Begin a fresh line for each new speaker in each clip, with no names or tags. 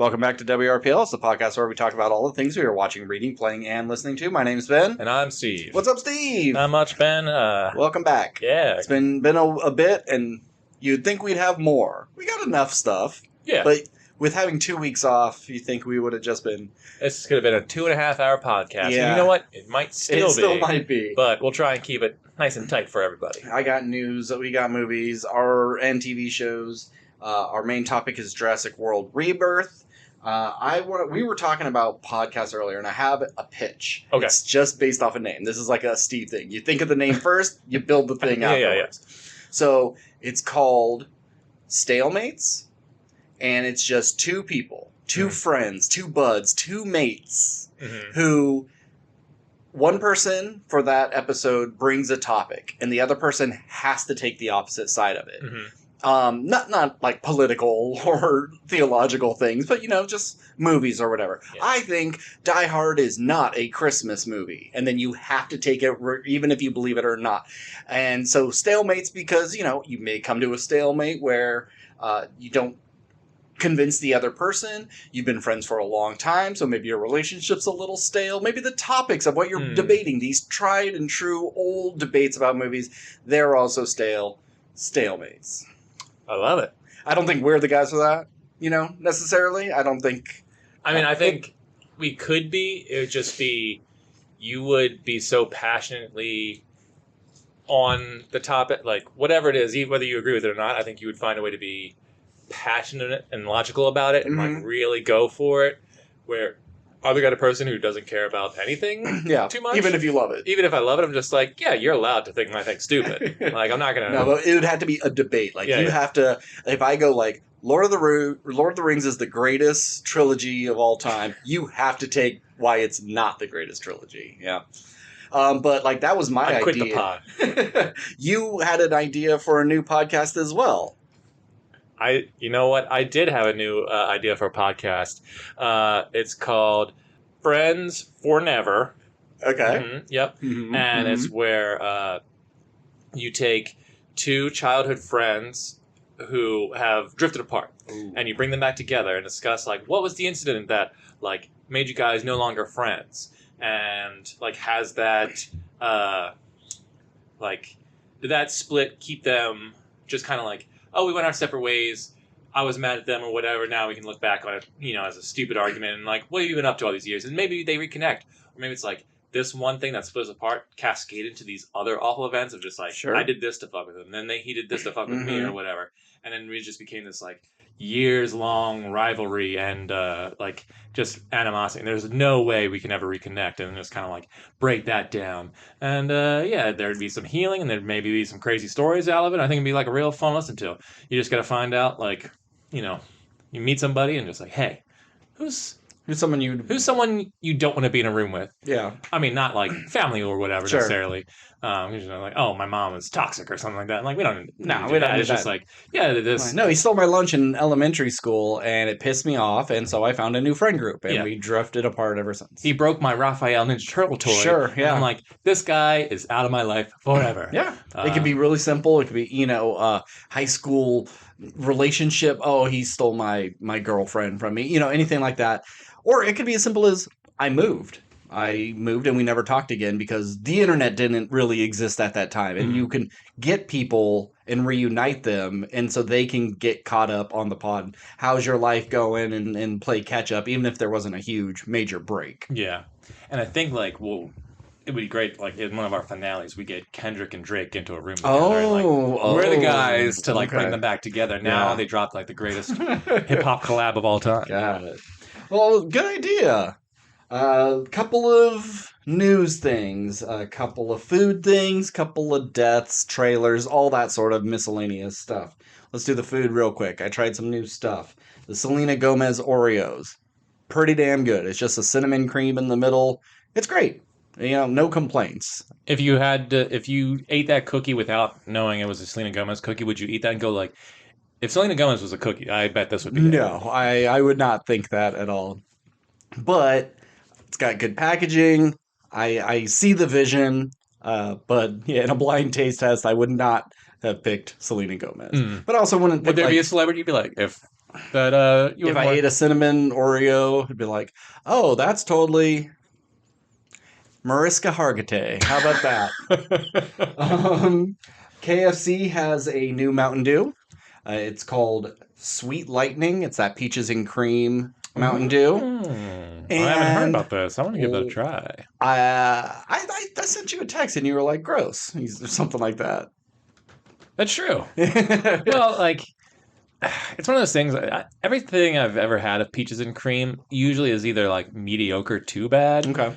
Welcome back to WRPL. It's the podcast where we talk about all the things we are watching, reading, playing, and listening to. My name's Ben.
And I'm Steve.
What's up, Steve?
Not much, Ben.
Welcome back.
Yeah.
It's been a bit, and you'd think we'd have more. We got enough stuff.
Yeah.
But with having 2 weeks off, you think we would have just been...
This could have been a 2.5-hour podcast.
Yeah.
And you know what? It might still be.
It still might be.
But we'll try and keep it nice and tight for everybody.
I got news, we got movies, and TV shows. Our main topic is Jurassic World Rebirth. We were talking about podcasts earlier, and I have a pitch.
Okay.
It's just based off a name. This is like a Steve thing. You think of the name first, you build the thing afterwards. Yeah. So it's called Stalemates, and it's just two people, two friends, two buds, two mates, who one person for that episode brings a topic, and the other person has to take the opposite side of it. Not like political or theological things, but, just movies or whatever. Yeah. I think Die Hard is not a Christmas movie, and then you have to take it even if you believe it or not. And so stalemates because, you may come to a stalemate where you don't convince the other person. You've been friends for a long time, so maybe your relationship's a little stale. Maybe the topics of what you're debating, these tried and true old debates about movies, they're also stalemates.
I love it.
I don't think we're the guys for that, necessarily. I don't think...
I think we could be. It would just be... You would be so passionately on the topic, like, whatever it is, whether you agree with it or not, I think you would find a way to be passionate and logical about it and, like, really go for it, where... I've got a person who doesn't care about anything too much.
Even if you love it.
Even if I love it, I'm just like, yeah, you're allowed to think my thing's stupid. Like, I'm not going to...
No, but it would have to be a debate. Like, you have to... If I go, like, Lord of the Rings is the greatest trilogy of all time, you have to take why it's not the greatest trilogy. Yeah. But, like, that was my idea.
I quit the pod.
You had an idea for a new podcast as well.
You know what? I did have a new idea for a podcast. It's called Friends for Never.
Okay.
Yep. And it's where you take two childhood friends who have drifted apart, and you bring them back together and discuss, like, what was the incident that, like, made you guys no longer friends, and, like, has that, like, did that split keep them just kind of like, oh, we went our separate ways, I was mad at them or whatever, now we can look back on it, as a stupid argument, and like, what have you been up to all these years? And maybe they reconnect. Or maybe it's like, this one thing that split us apart cascaded into these other awful events of just like, I did this to fuck with him, and then he did this to fuck with me or whatever. And then we just became this like years-long rivalry and like just animosity. And there's no way we can ever reconnect and just kind of like break that down. And there'd be some healing and there'd maybe be some crazy stories out of it. I think it'd be like a real fun listen to. You just got to find out, like, you meet somebody and just like, hey, who's someone you don't want to be in a room with? Yeah. I mean, not like family or whatever necessarily. Like, oh, my mom is toxic or something like that. And like, we don't do that. It's just like, this.
No, he stole my lunch in elementary school and it pissed me off. And so I found a new friend group and we drifted apart ever since.
He broke my Raphael Ninja Turtle toy.
Sure, yeah.
And I'm like, this guy is out of my life forever.
Yeah. It could be really simple. It could be, high school relationship. Oh, he stole my girlfriend from me. Anything like that. Or it could be as simple as I moved and we never talked again because the internet didn't really exist at that time. And you can get people and reunite them, and so they can get caught up on the pod. How's your life going? And play catch up, even if there wasn't a huge major break.
Yeah. And I think, like, it would be great, like, in one of our finales, we get Kendrick and Drake into a room together. We're the guys to, like, bring them back together. Now they dropped, like, the greatest hip-hop collab of all time.
Got it. Well, good idea. A couple of news things, a couple of food things, couple of deaths, trailers, all that sort of miscellaneous stuff. Let's do the food real quick. I tried some new stuff. The Selena Gomez Oreos. Pretty damn good. It's just a cinnamon cream in the middle. It's great. No complaints.
If you ate that cookie without knowing it was a Selena Gomez cookie, would you eat that and go like, if Selena Gomez was a cookie, I bet this would be good.
No, I would not think that at all. But it's got good packaging. I see the vision. But in a blind taste test, I would not have picked Selena Gomez. But I also wouldn't.
Would there be a celebrity you'd be like, if That you
if I ate a cinnamon Oreo, it'd be like, oh, that's totally Mariska Hargitay. How about that? KFC has a new Mountain Dew. It's called Sweet Lightning. It's that peaches and cream Mountain Dew.
I haven't heard about this. I want to give that a try.
I sent you a text and you were like, gross. Something like that.
That's true. Well, like, it's one of those things. Everything I've ever had of peaches and cream usually is either like mediocre to bad.
Okay.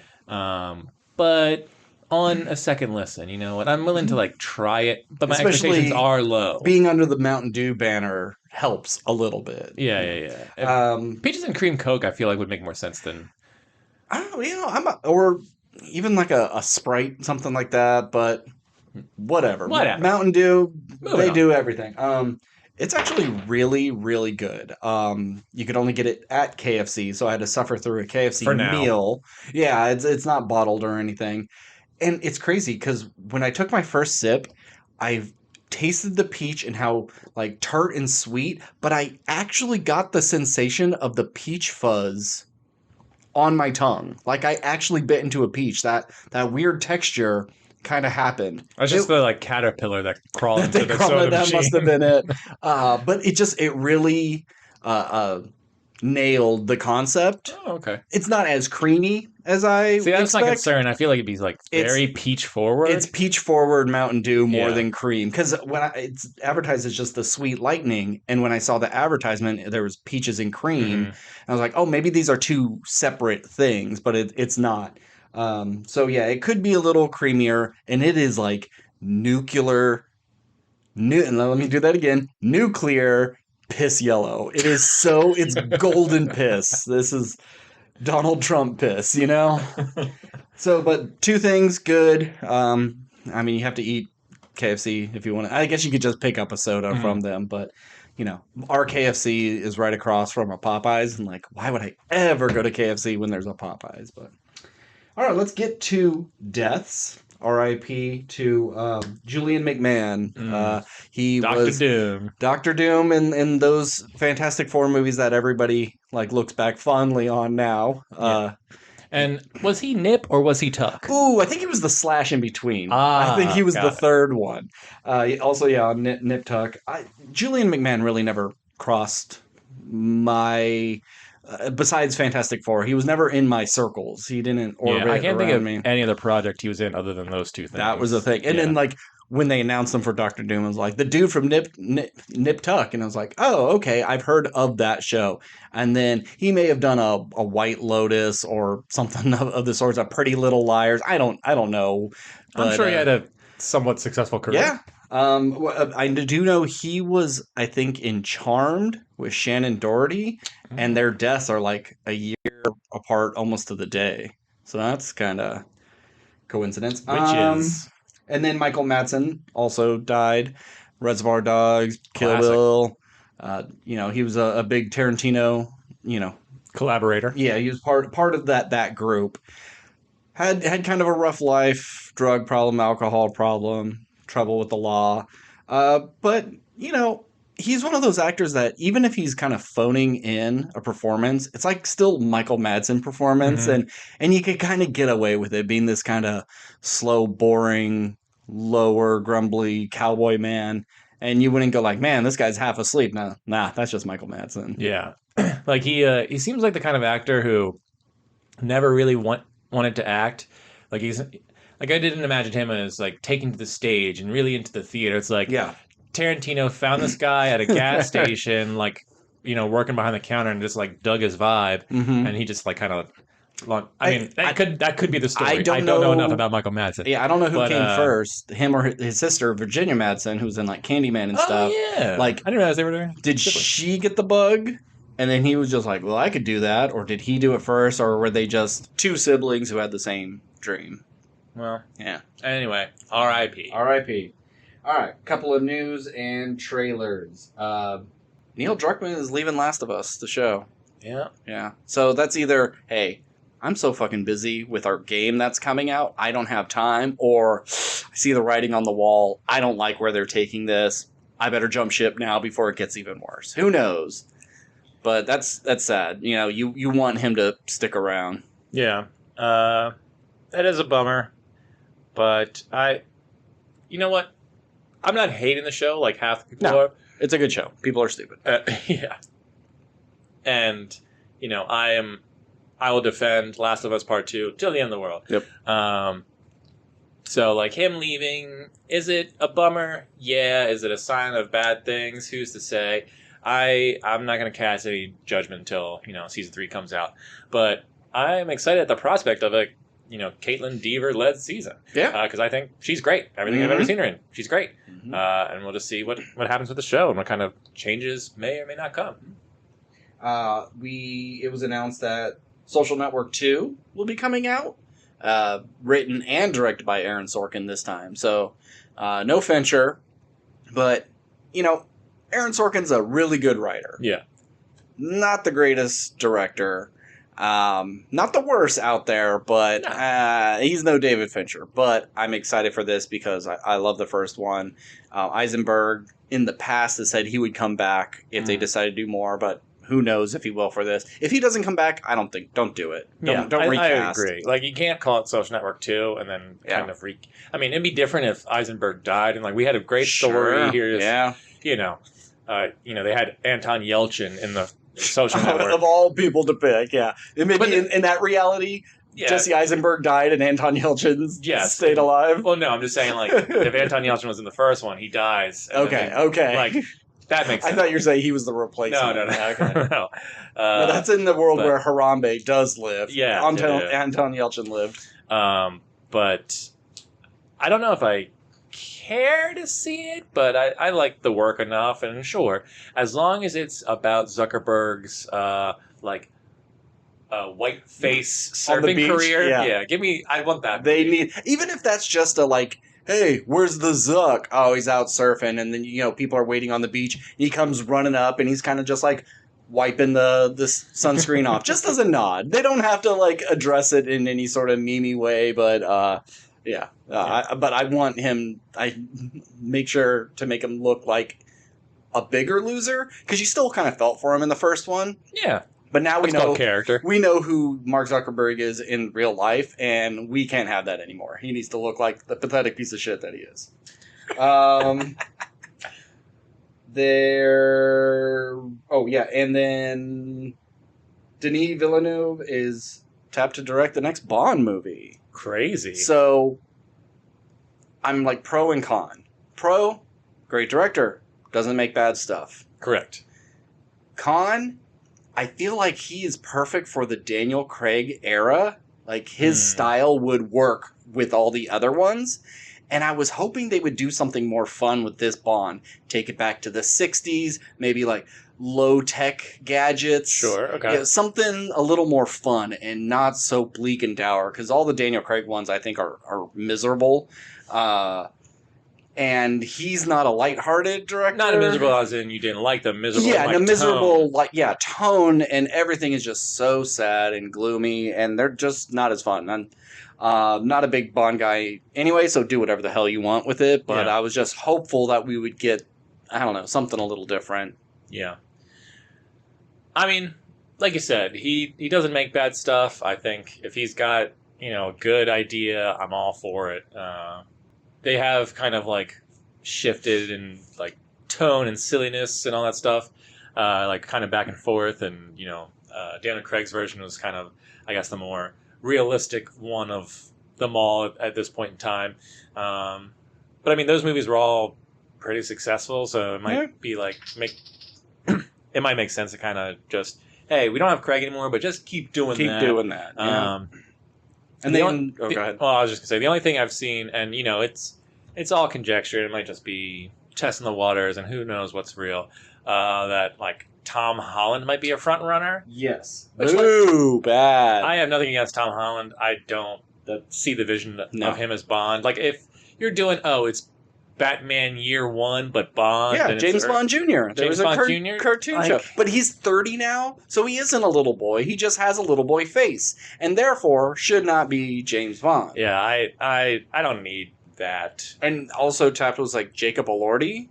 But on a second listen, you know what? I'm willing to like try it, but my expectations are low.
Being under the Mountain Dew banner helps a little bit.
Yeah. Peaches and cream Coke, I feel like would make more sense than
I don't know. You know, or even like a Sprite, something like that. But whatever. Mountain Dew, they do everything. It's actually really, really good. You could only get it at KFC, so I had to suffer through a KFC meal. Yeah, it's not bottled or anything. And it's crazy because when I took my first sip, I tasted the peach and how like tart and sweet, but I actually got the sensation of the peach fuzz on my tongue. Like I actually bit into a peach. That weird texture kind of happened.
It's just the like caterpillar that crawled into the soda
that
machine.
Must have been it. But it really nailed the concept.
Oh, okay.
It's not as creamy as I
see. That's
expect.
my concern. I feel like it'd be like very peach forward.
It's peach forward Mountain Dew more than cream because when it's advertised as just the Sweet Lightning, and when I saw the advertisement, there was peaches and cream. And I was like, oh, maybe these are two separate things, but it's not. So yeah, it could be a little creamier, and it is like nuclear. And let me do that again. Nuclear piss yellow. It is so. It's golden piss. This is Donald Trump piss, you know? So, but two things, good. I mean, you have to eat KFC if you want to. I guess you could just pick up a soda from them, but, you know, our KFC is right across from a Popeyes, and like, why would I ever go to KFC when there's a Popeyes? But, all right, let's get to deaths. R.I.P. to Julian McMahon. He was Dr. Doom in those Fantastic Four movies that everybody like looks back fondly on now.
And was he Nip or was he Tuck?
Ooh, I think he was the slash in between. I think he was the third one. Also, Nip Tuck. Julian McMahon really never crossed my... besides Fantastic Four, he was never in my circles. He didn't orbit
I can't think of
me.
any other project he was in other than those two things.
That was the thing. And then, like, when they announced him for Dr. Doom, it was like, the dude from Nip Tuck. And I was like, oh, okay, I've heard of that show. And then he may have done a White Lotus or something of the sorts, a Pretty Little Liars. I don't know. But,
I'm sure he had a somewhat successful career.
Yeah. I do know he was, I think, in Charmed with Shannon Doherty, and their deaths are like a year apart almost to the day. So that's kind of coincidence.
Witches.
And then Michael Madsen also died. Reservoir Dogs, Kill Bill. He was a big Tarantino,
collaborator.
Yeah, he was part of that group. Had kind of a rough life, drug problem, alcohol problem, trouble with the law. But, he's one of those actors that even if he's kind of phoning in a performance, it's like still Michael Madsen performance. And you could kind of get away with it being this kind of slow, boring, lower, grumbly cowboy man. And you wouldn't go like, man, this guy's half asleep. Nah, that's just Michael Madsen.
Yeah. Like he seems like the kind of actor who never really wanted to act. Like I didn't imagine him as like taking to the stage and really into the theater. It's like Tarantino found this guy at a gas station, like, working behind the counter and just like dug his vibe. And he just like kind of, that could be the story. I don't know enough about Michael Madsen.
Yeah, I don't know who came first, him or his sister, Virginia Madsen, who's in like Candyman and stuff.
Yeah.
Like,
I didn't realize they were doing.
Did she get the bug? And then he was just like, well, I could do that. Or did he do it first? Or were they just two siblings who had the same dream?
Well,
yeah.
Anyway, R.I.P.
R.I.P. All right, couple of news and trailers. Neil Druckmann is leaving Last of Us, the show.
Yeah.
Yeah. So that's either, hey, I'm so fucking busy with our game that's coming out, I don't have time, or I see the writing on the wall, I don't like where they're taking this, I better jump ship now before it gets even worse. Who knows? But that's sad. You know, you want him to stick around.
Yeah. That is a bummer. But you know what? I'm not hating the show like half the people are.
It's a good show. People are stupid.
Yeah. And, you know, I will defend Last of Us Part 2 till the end of the world.
Yep.
So, like, him leaving, is it a bummer? Yeah. Is it a sign of bad things? Who's to say? I'm not going to cast any judgment until, you know, season 3 comes out. But I'm excited at the prospect of a, you know, Caitlin Deaver-led season.
Yeah.
Because I think she's great. Everything I've ever seen her in. She's great. Mm-hmm. And we'll just see what happens with the show and what kind of changes may or may not come.
It was announced that Social Network 2 will be coming out. Written and directed by Aaron Sorkin this time. So, no Fincher. But, you know, Aaron Sorkin's a really good writer.
Yeah.
Not the greatest director. Not the worst out there, but he's no David Fincher. But I'm excited for this because I love the first one. Eisenberg in the past has said he would come back if they decide to do more, but who knows if he will for this. If he doesn't come back, don't do it. Don't recast.
I agree. Like, you can't call it Social Network 2 and then kind of I mean, it'd be different if Eisenberg died and, like, we had a great story here.
Yeah.
You know, they had Anton Yelchin in the Social Network.
Of all people to pick, yeah. Maybe in that reality, Jesse Eisenberg died and Anton Yelchin stayed alive.
Well, no, I'm just saying, like, if Anton Yelchin was in the first one, he dies.
Okay.
Like, that makes sense.
I thought you were saying he was the replacement.
No.
Okay.
No.
No, that's in the world where Harambe does live.
Yeah.
Anton Yelchin lived.
But I don't know if I care to see it, but I like the work enough, and sure, as long as it's about Zuckerberg's white face surfing career, I want that.
They need, even if that's just a like, hey, where's the Zuck? Oh, he's out surfing, and then, you know, people are waiting on the beach. He comes running up, and he's kind of just like wiping the sunscreen off, just as a nod. They don't have to like address it in any sort of memey way, but but I want him. I make sure to make him look like a bigger loser, because you still kind of felt for him in the first one.
Yeah.
But now we know
character.
We know who Mark Zuckerberg is in real life, and we can't have that anymore. He needs to look like the pathetic piece of shit that he is. And then Denis Villeneuve is tapped to direct the next Bond movie.
Crazy.
So I'm like pro and con. Pro, great director, doesn't make bad stuff.
Correct.
Con, I feel like he is perfect for the Daniel Craig era. Like, his style would work with all the other ones. And I was hoping they would do something more fun with this Bond. Take it back to the 60s, maybe like low-tech gadgets.
Sure, okay.
You know, something a little more fun and not so bleak and dour. Because all the Daniel Craig ones, I think, are miserable. And he's not a lighthearted director.
Not a miserable as in you didn't like them. Miserable,
tone. Tone, and everything is just so sad and gloomy, and they're just not as fun. I'm not a big Bond guy anyway, so do whatever the hell you want with it, but I was just hopeful that we would get, I don't know, something a little different.
Yeah. I mean, like you said, he doesn't make bad stuff. I think if he's got, you know, a good idea, I'm all for it. They have kind of like shifted in like tone and silliness and all that stuff, like kind of back and forth. And, you know, Daniel Craig's version was kind of, I guess, the more realistic one of them all at this point in time. But I mean, those movies were all pretty successful, so it might be like it might make sense to kind of just, hey, we don't have Craig anymore, but just keep doing that.
Yeah.
And then, go ahead. Well, I was just gonna say the only thing I've seen, and you know, it's all conjecture. It might just be testing the waters, and who knows what's real. That like Tom Holland might be a front runner.
Yes.
Bad. I have nothing against Tom Holland. I don't see the vision of him as Bond. Like, if you're doing, it's Batman Year One, but Bond.
Yeah, James Bond Jr. There was a cartoon show. But he's 30 now, so he isn't a little boy. He just has a little boy face, and therefore should not be James Bond.
Yeah, I don't need that.
And also tapped was like Jacob Elordi.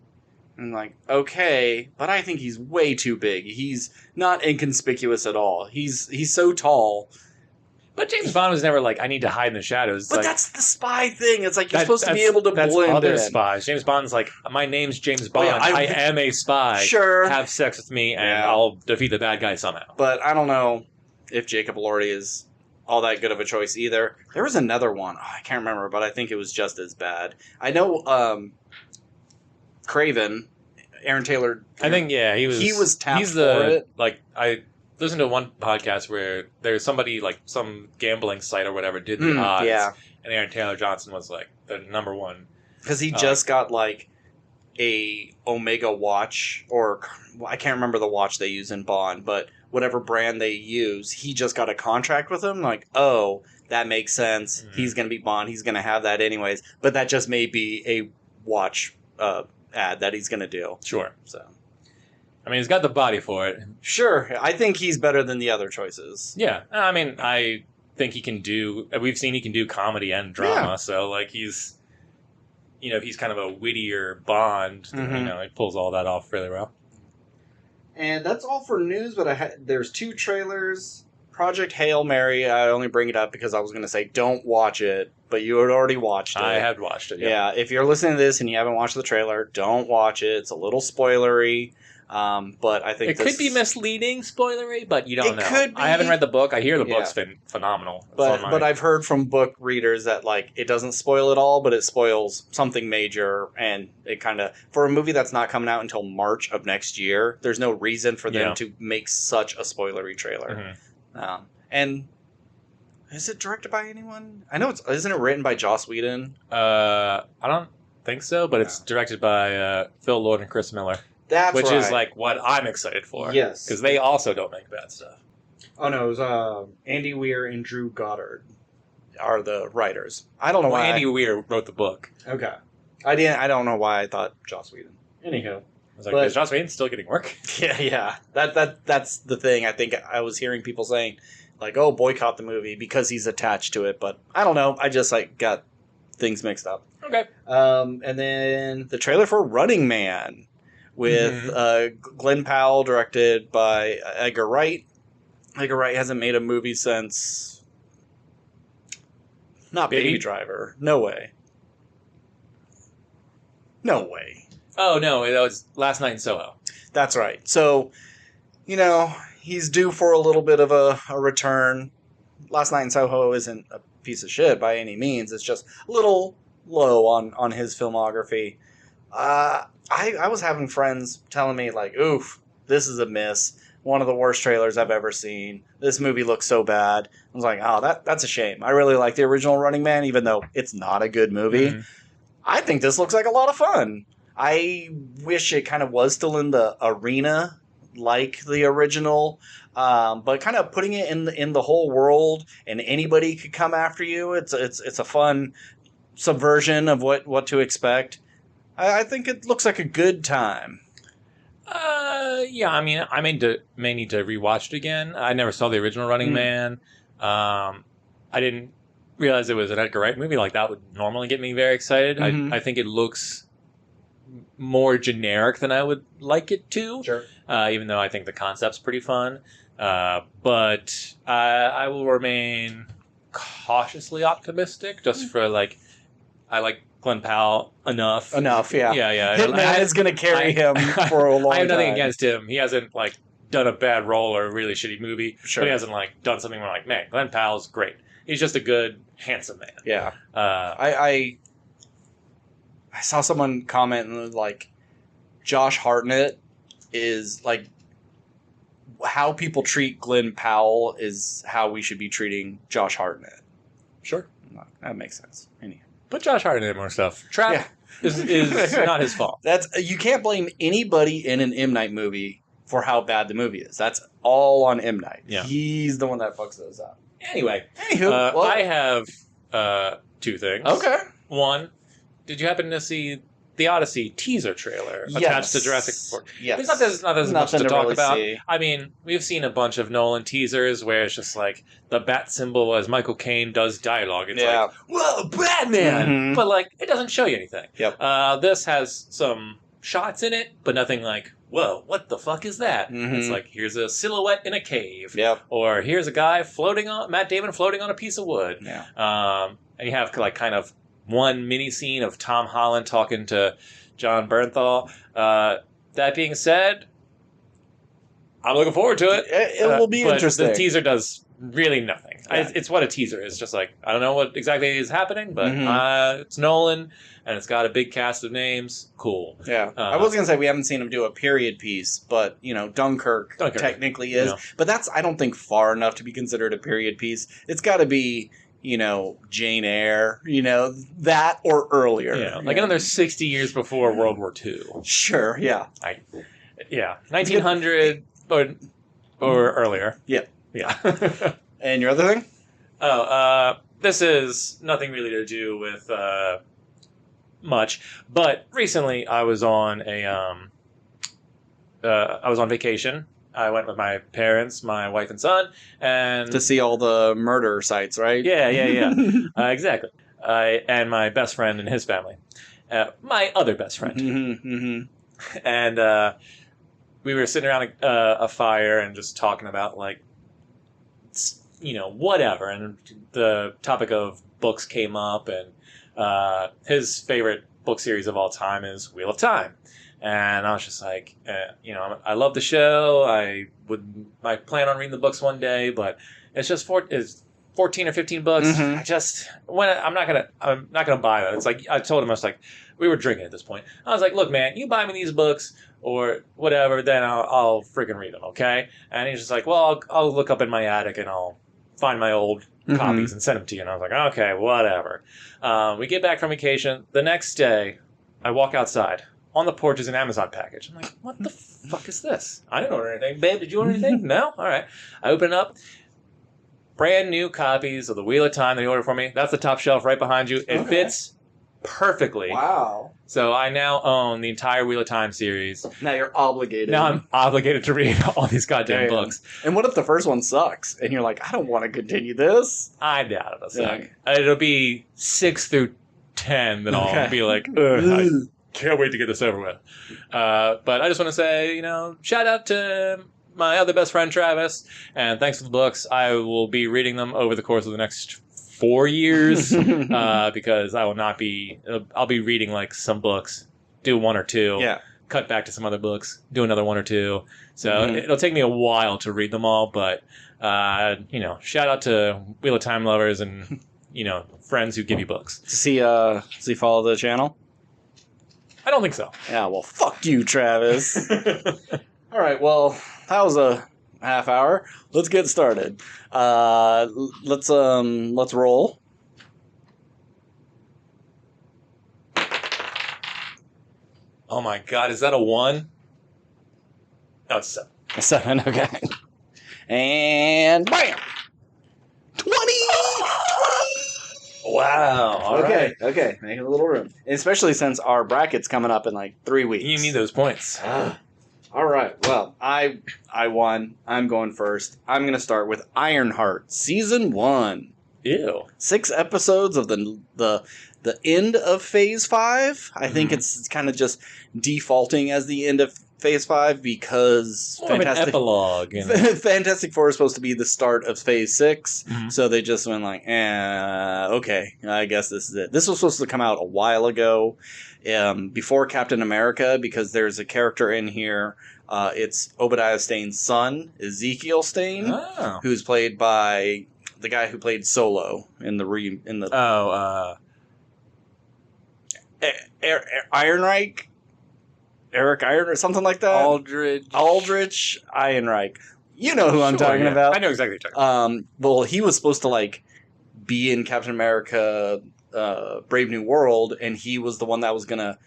I'm like, okay, but I think he's way too big. He's not inconspicuous at all. He's so tall.
But James Bond was never like, I need to hide in the shadows.
But that's the spy thing. It's like you're supposed to be able to blend
other
in.
Spies. James Bond's like, my name's James Bond.
Yeah,
I am a spy.
Sure.
Have sex with me, and I'll defeat the bad guy somehow.
But I don't know if Jacob Elordi is all that good of a choice either. There was another one. Oh, I can't remember, but I think it was just as bad. I know Craven, Aaron Taylor.
I think, he was
tapped for it.
Like, I listened to one podcast where there's somebody, like, some gambling site or whatever did the odds. Yeah. And Aaron Taylor Johnson was, like, the number one.
Because he just got, like, a Omega watch, or I can't remember the watch they use in Bond, but whatever brand they use, he just got a contract with them. Like, oh, that makes sense. Mm-hmm. He's going to be Bond. He's going to have that anyways. But that just may be a watch ad that he's going to do.
Sure. So, I mean, he's got the body for it.
Sure. I think he's better than the other choices.
Yeah. I mean, I think he can do... We've seen he can do comedy and drama,
yeah.
So, like, he's... You know, he's kind of a wittier Bond. Mm-hmm. You know, he pulls all that off really well.
And that's all for news, but there's 2 trailers. Project Hail Mary, I only bring it up because I was going to say don't watch it, but you had already watched it.
I had watched it,
yeah. If you're listening to this and you haven't watched the trailer, don't watch it. It's a little spoilery, but I think
it could be misleading, spoilery, but you don't know.
It could be.
I haven't read the book. I hear the book's been phenomenal.
But I've heard from book readers that, like, it doesn't spoil it all, but it spoils something major, and it kind of... For a movie that's not coming out until March of next year, there's no reason for them to make such a spoilery trailer. Mm-hmm. And is it directed by anyone? I know isn't it written by Joss Whedon?
I don't think so, but it's directed by Phil Lord and Chris Miller.
Which
is like what I'm excited for.
Yes.
Because they also don't make bad stuff.
Oh no, it was Andy Weir and Drew Goddard are the writers. I don't know why
Andy Weir wrote the book.
Okay. I don't know why I thought Joss Whedon. Anywho.
I was like, is Joss Whedon still getting work?
Yeah. That's the thing. I think I was hearing people saying, like, oh, boycott the movie because he's attached to it. But I don't know. I just, like, got things mixed up.
Okay.
And then the trailer for Running Man with Glenn Powell, directed by Edgar Wright. Edgar Wright hasn't made a movie since... Not Baby Driver. No way. No way.
Oh, no, that was Last Night in Soho.
That's right. So, you know, he's due for a little bit of a return. Last Night in Soho isn't a piece of shit by any means. It's just a little low on his filmography. I was having friends telling me, like, oof, this is a miss. One of the worst trailers I've ever seen. This movie looks so bad. I was like, oh, that's a shame. I really like the original Running Man, even though it's not a good movie. Mm-hmm. I think this looks like a lot of fun. I wish it kind of was still in the arena like the original, but kind of putting it in the whole world, and anybody could come after you. It's a fun subversion of what to expect. I think it looks like a good time.
Yeah, I mean, I may need to rewatch it again. I never saw the original Running Man. I didn't realize it was an Edgar Wright movie. Like, that would normally get me very excited. Mm-hmm. I think it looks more generic than I would like it to.
Sure.
Even though I think the concept's pretty fun. But I will remain cautiously optimistic just for, like, I like Glenn Powell enough.
Yeah.
Yeah.
Hitman is going to carry him for a long time.
I have nothing against him. He hasn't, like, done a bad role or a really shitty movie.
Sure.
But he hasn't, like, done something where, like, man, Glenn Powell's great. He's just a good, handsome man.
Yeah. I saw someone comment, like, Josh Hartnett is, like, how people treat Glenn Powell is how we should be treating Josh Hartnett.
Sure.
That makes sense. Anyhow.
Put Josh Hartnett in more stuff. Trap is not his fault.
You can't blame anybody in an M. Night movie for how bad the movie is. That's all on M. Night.
Yeah.
He's the one that fucks those up.
Anyway,
well,
I have 2 things.
Okay.
One, did you happen to see the Odyssey teaser trailer attached to Jurassic World?
Yes.
There's not as much to talk
really
about.
See.
I mean, we've seen a bunch of Nolan teasers where it's just like the bat symbol as Michael Caine does dialogue. It's like, whoa, Batman! Mm-hmm. But, like, it doesn't show you anything.
Yep.
This has some shots in it, but nothing like, whoa, what the fuck is that?
Mm-hmm.
It's like, here's a silhouette in a cave.
Yep.
Or here's a guy Matt Damon floating on a piece of wood.
Yeah.
And you have like kind of one mini scene of Tom Holland talking to John Bernthal. That being said, I'm looking forward to it.
It will be interesting.
The teaser does really nothing.
Yeah.
It's what a teaser is. Just like, I don't know what exactly is happening, but it's Nolan, and it's got a big cast of names. Cool.
Yeah. I was going to say we haven't seen him do a period piece, but, Dunkirk technically is. But that's, I don't think, far enough to be considered a period piece. It's got to be, Jane Eyre, that or earlier.
Yeah. Like another 60 years before World War II.
Sure, yeah.
1900 or earlier.
Yeah.
Yeah.
And your other thing?
This is nothing really to do with much, but recently I was on vacation. I went with my parents, my wife and son, and
to see all the murder sites, right?
Yeah. Exactly. And my best friend and his family, my other best friend, and we were sitting around a fire and just talking about whatever, and the topic of books came up, and his favorite book series of all time is Wheel of Time. And I was just like, I love the show. I plan on reading the books one day, but it's just 14 or 15 books. I'm not gonna buy that. It's like I told him, I was like, we were drinking at this point. I was like, look, man, you buy me these books or whatever, then I'll freaking read them, okay? And he's just like, well, I'll look up in my attic and I'll find my old copies and send them to you. And I was like, okay, whatever. We get back from vacation. The next day, I walk outside. On the porch is an Amazon package. I'm like, what the fuck is this? I didn't order anything. Babe, did you order anything? No? All right. I open it up. Brand new copies of the Wheel of Time they ordered for me. That's the top shelf right behind you. It fits perfectly.
Wow.
So I now own the entire Wheel of Time series.
Now you're obligated.
Now I'm obligated to read all these goddamn books.
And what if the first one sucks? And you're like, I don't want to continue this?
I doubt it'll suck. It'll be 6 through 10 that I'll be like, ugh, can't wait to get this over with. But I just want to say, shout out to my other best friend, Travis, and thanks for the books. I will be reading them over the course of the next 4 years because I'll be reading some books, do 1 or 2, cut back to some other books, do another 1 or 2. So it'll take me a while to read them all, but, shout out to Wheel of Time lovers and, friends who give you books.
Does he follow the channel?
I don't think so.
Yeah, well, fuck you, Travis. All right, well, that was a half hour. Let's get started. Let's roll.
Oh my god, is that a 1? No, it's 7.
7, okay. And bam! 20! Wow. All right. Okay. Make a little room. Especially since our bracket's coming up in 3 weeks.
You need those points.
All right. Well, I won. I'm going first. I'm going to start with Ironheart, Season 1.
Ew. 6
episodes of the end of Phase 5. I think it's kind of just defaulting as the end of Phase 5 because
an epilogue.
Fantastic Four is supposed to be the start of Phase 6, so they just went okay, I guess this is it. This was supposed to come out a while ago, before Captain America, because there's a character in here. It's Obadiah Stane's son, Ezekiel Stane, who's played by the guy who played Solo in the Ironreich. Eric Iron or something like that? Aldrich Ironreich. You know who I'm talking about.
I know exactly what you're talking about.
Well, he was supposed to be in Captain America Brave New World, and he was the one that was going to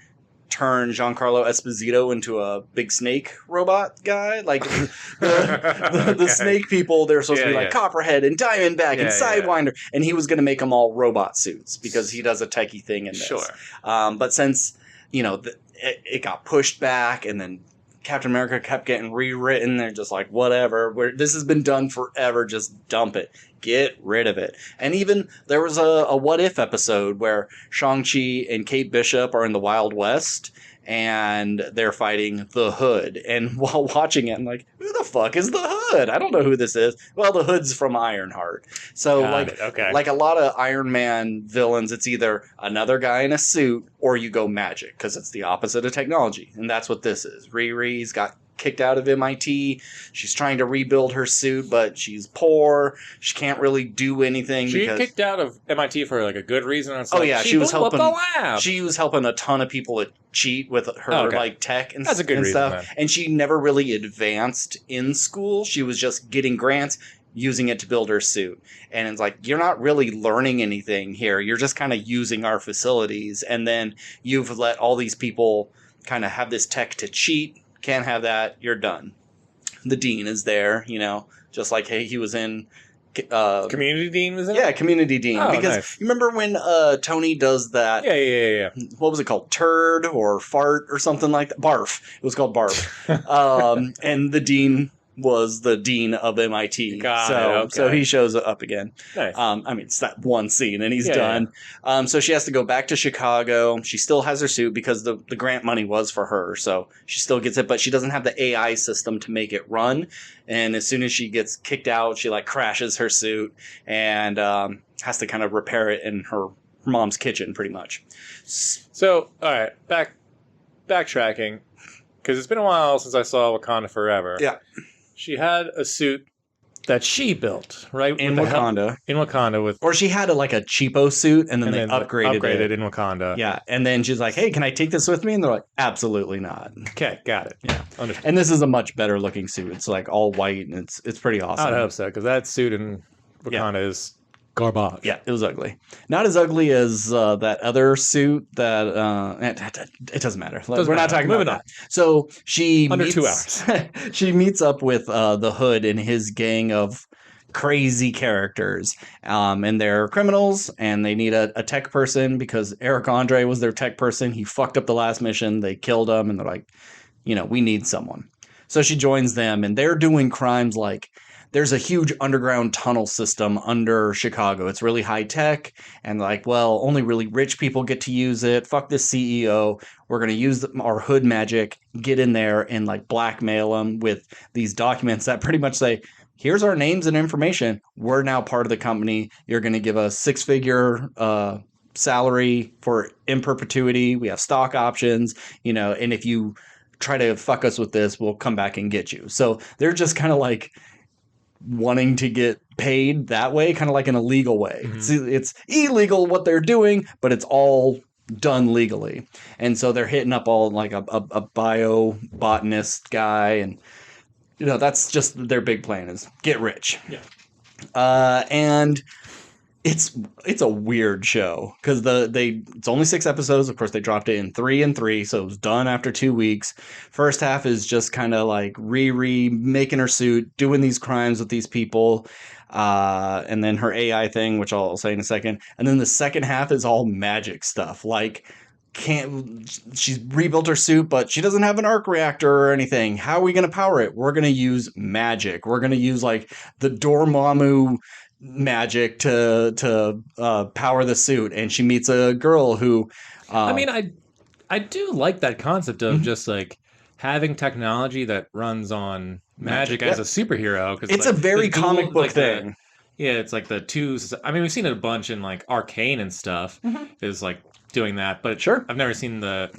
turn Giancarlo Esposito into a big snake robot guy. The snake people, they're supposed to be Copperhead and Diamondback and Sidewinder, and he was going to make them all robot suits because he does a techie thing in this.
Sure.
But since, it got pushed back, and then Captain America kept getting rewritten. They're just like, whatever. This has been done forever. Just dump it. Get rid of it. And even there was a What If episode where Shang-Chi and Kate Bishop are in the Wild West, and they're fighting the Hood. And while watching it, I'm like, who the fuck is the Hood? I don't know who this is. Well, the Hood's from Ironheart. So like a lot of Iron Man villains, it's either another guy in a suit or you go magic because it's the opposite of technology. And that's what this is. Riri's got kicked out of MIT. She's trying to rebuild her suit, but she's poor. She can't really do anything.
She kicked out of MIT for like a good reason.
She was helping the lab. She was helping a ton of people to cheat with her like tech and
That's a good reason,
stuff.
Man.
And she never really advanced in school. She was just getting grants, using it to build her suit. And it's like, you're not really learning anything here. You're just kind of using our facilities. And then you've let all these people kind of have this tech to cheat. Can't have that. You're done. The dean is there, just like, hey, he was in...
Community Dean was in it?
Yeah, Community Dean.
Oh,
because
nice.
You remember when Tony does that...
Yeah.
What was it called? Turd or fart or something like that? Barf. It was called Barf. And the dean was the dean of MIT. So he shows up again.
Nice.
It's that one scene and he's done. Yeah. So she has to go back to Chicago. She still has her suit because the grant money was for her. So she still gets it, but she doesn't have the AI system to make it run. And as soon as she gets kicked out, she like crashes her suit and has to kind of repair it in her mom's kitchen pretty much.
So, all right, backtracking, because it's been a while since I saw Wakanda Forever.
Yeah.
She had a suit that she built, right?
In Wakanda.
In Wakanda.
Or she had a cheapo suit and then they upgraded it.
In Wakanda.
Yeah. And then she's like, hey, can I take this with me? And they're like, absolutely not.
Okay, got it.
Yeah.
Understood.
And this is a much better looking suit. It's like all white and it's pretty awesome.
I'd hope so, because that suit in Wakanda is garbage.
Yeah, it was ugly. Not as ugly as that other suit that... it doesn't matter. We're not talking about that. So she
Under 2 hours.
She meets up with the Hood and his gang of crazy characters. And they're criminals, and they need a tech person because Eric Andre was their tech person. He fucked up the last mission. They killed him, and they're like, we need someone. So she joins them, and they're doing crimes like... There's a huge underground tunnel system under Chicago. It's really high tech and only really rich people get to use it. Fuck this CEO. We're going to use our Hood magic, get in there and blackmail them with these documents that pretty much say, here's our names and information. We're now part of the company. You're going to give us 6-figure salary for in perpetuity. We have stock options, and if you try to fuck us with this, we'll come back and get you. So they're just kind of wanting to get paid that way, kind of like in a legal way. Mm-hmm. It's illegal what they're doing, but it's all done legally. And so they're hitting up all a bio-botanist guy, and that's just their big plan is get rich.
Yeah.
And it's a weird show because it's only 6 episodes. Of course, they dropped it in 3 and 3, so it was done after 2 weeks. First half is just kind of Riri making her suit, doing these crimes with these people, and then her AI thing, which I'll say in a second. And then the second half is all magic stuff. She's rebuilt her suit, but she doesn't have an arc reactor or anything. How are we going to power it? We're going to use magic. We're going to use the Dormammu magic to power the suit, and she meets a girl who
I do like that concept of just having technology that runs on magic as a superhero, because
it's a very comic book thing.
It's the two. We've seen it a bunch in Arcane and stuff. Mm-hmm. Is doing that, but
sure,
I've never seen a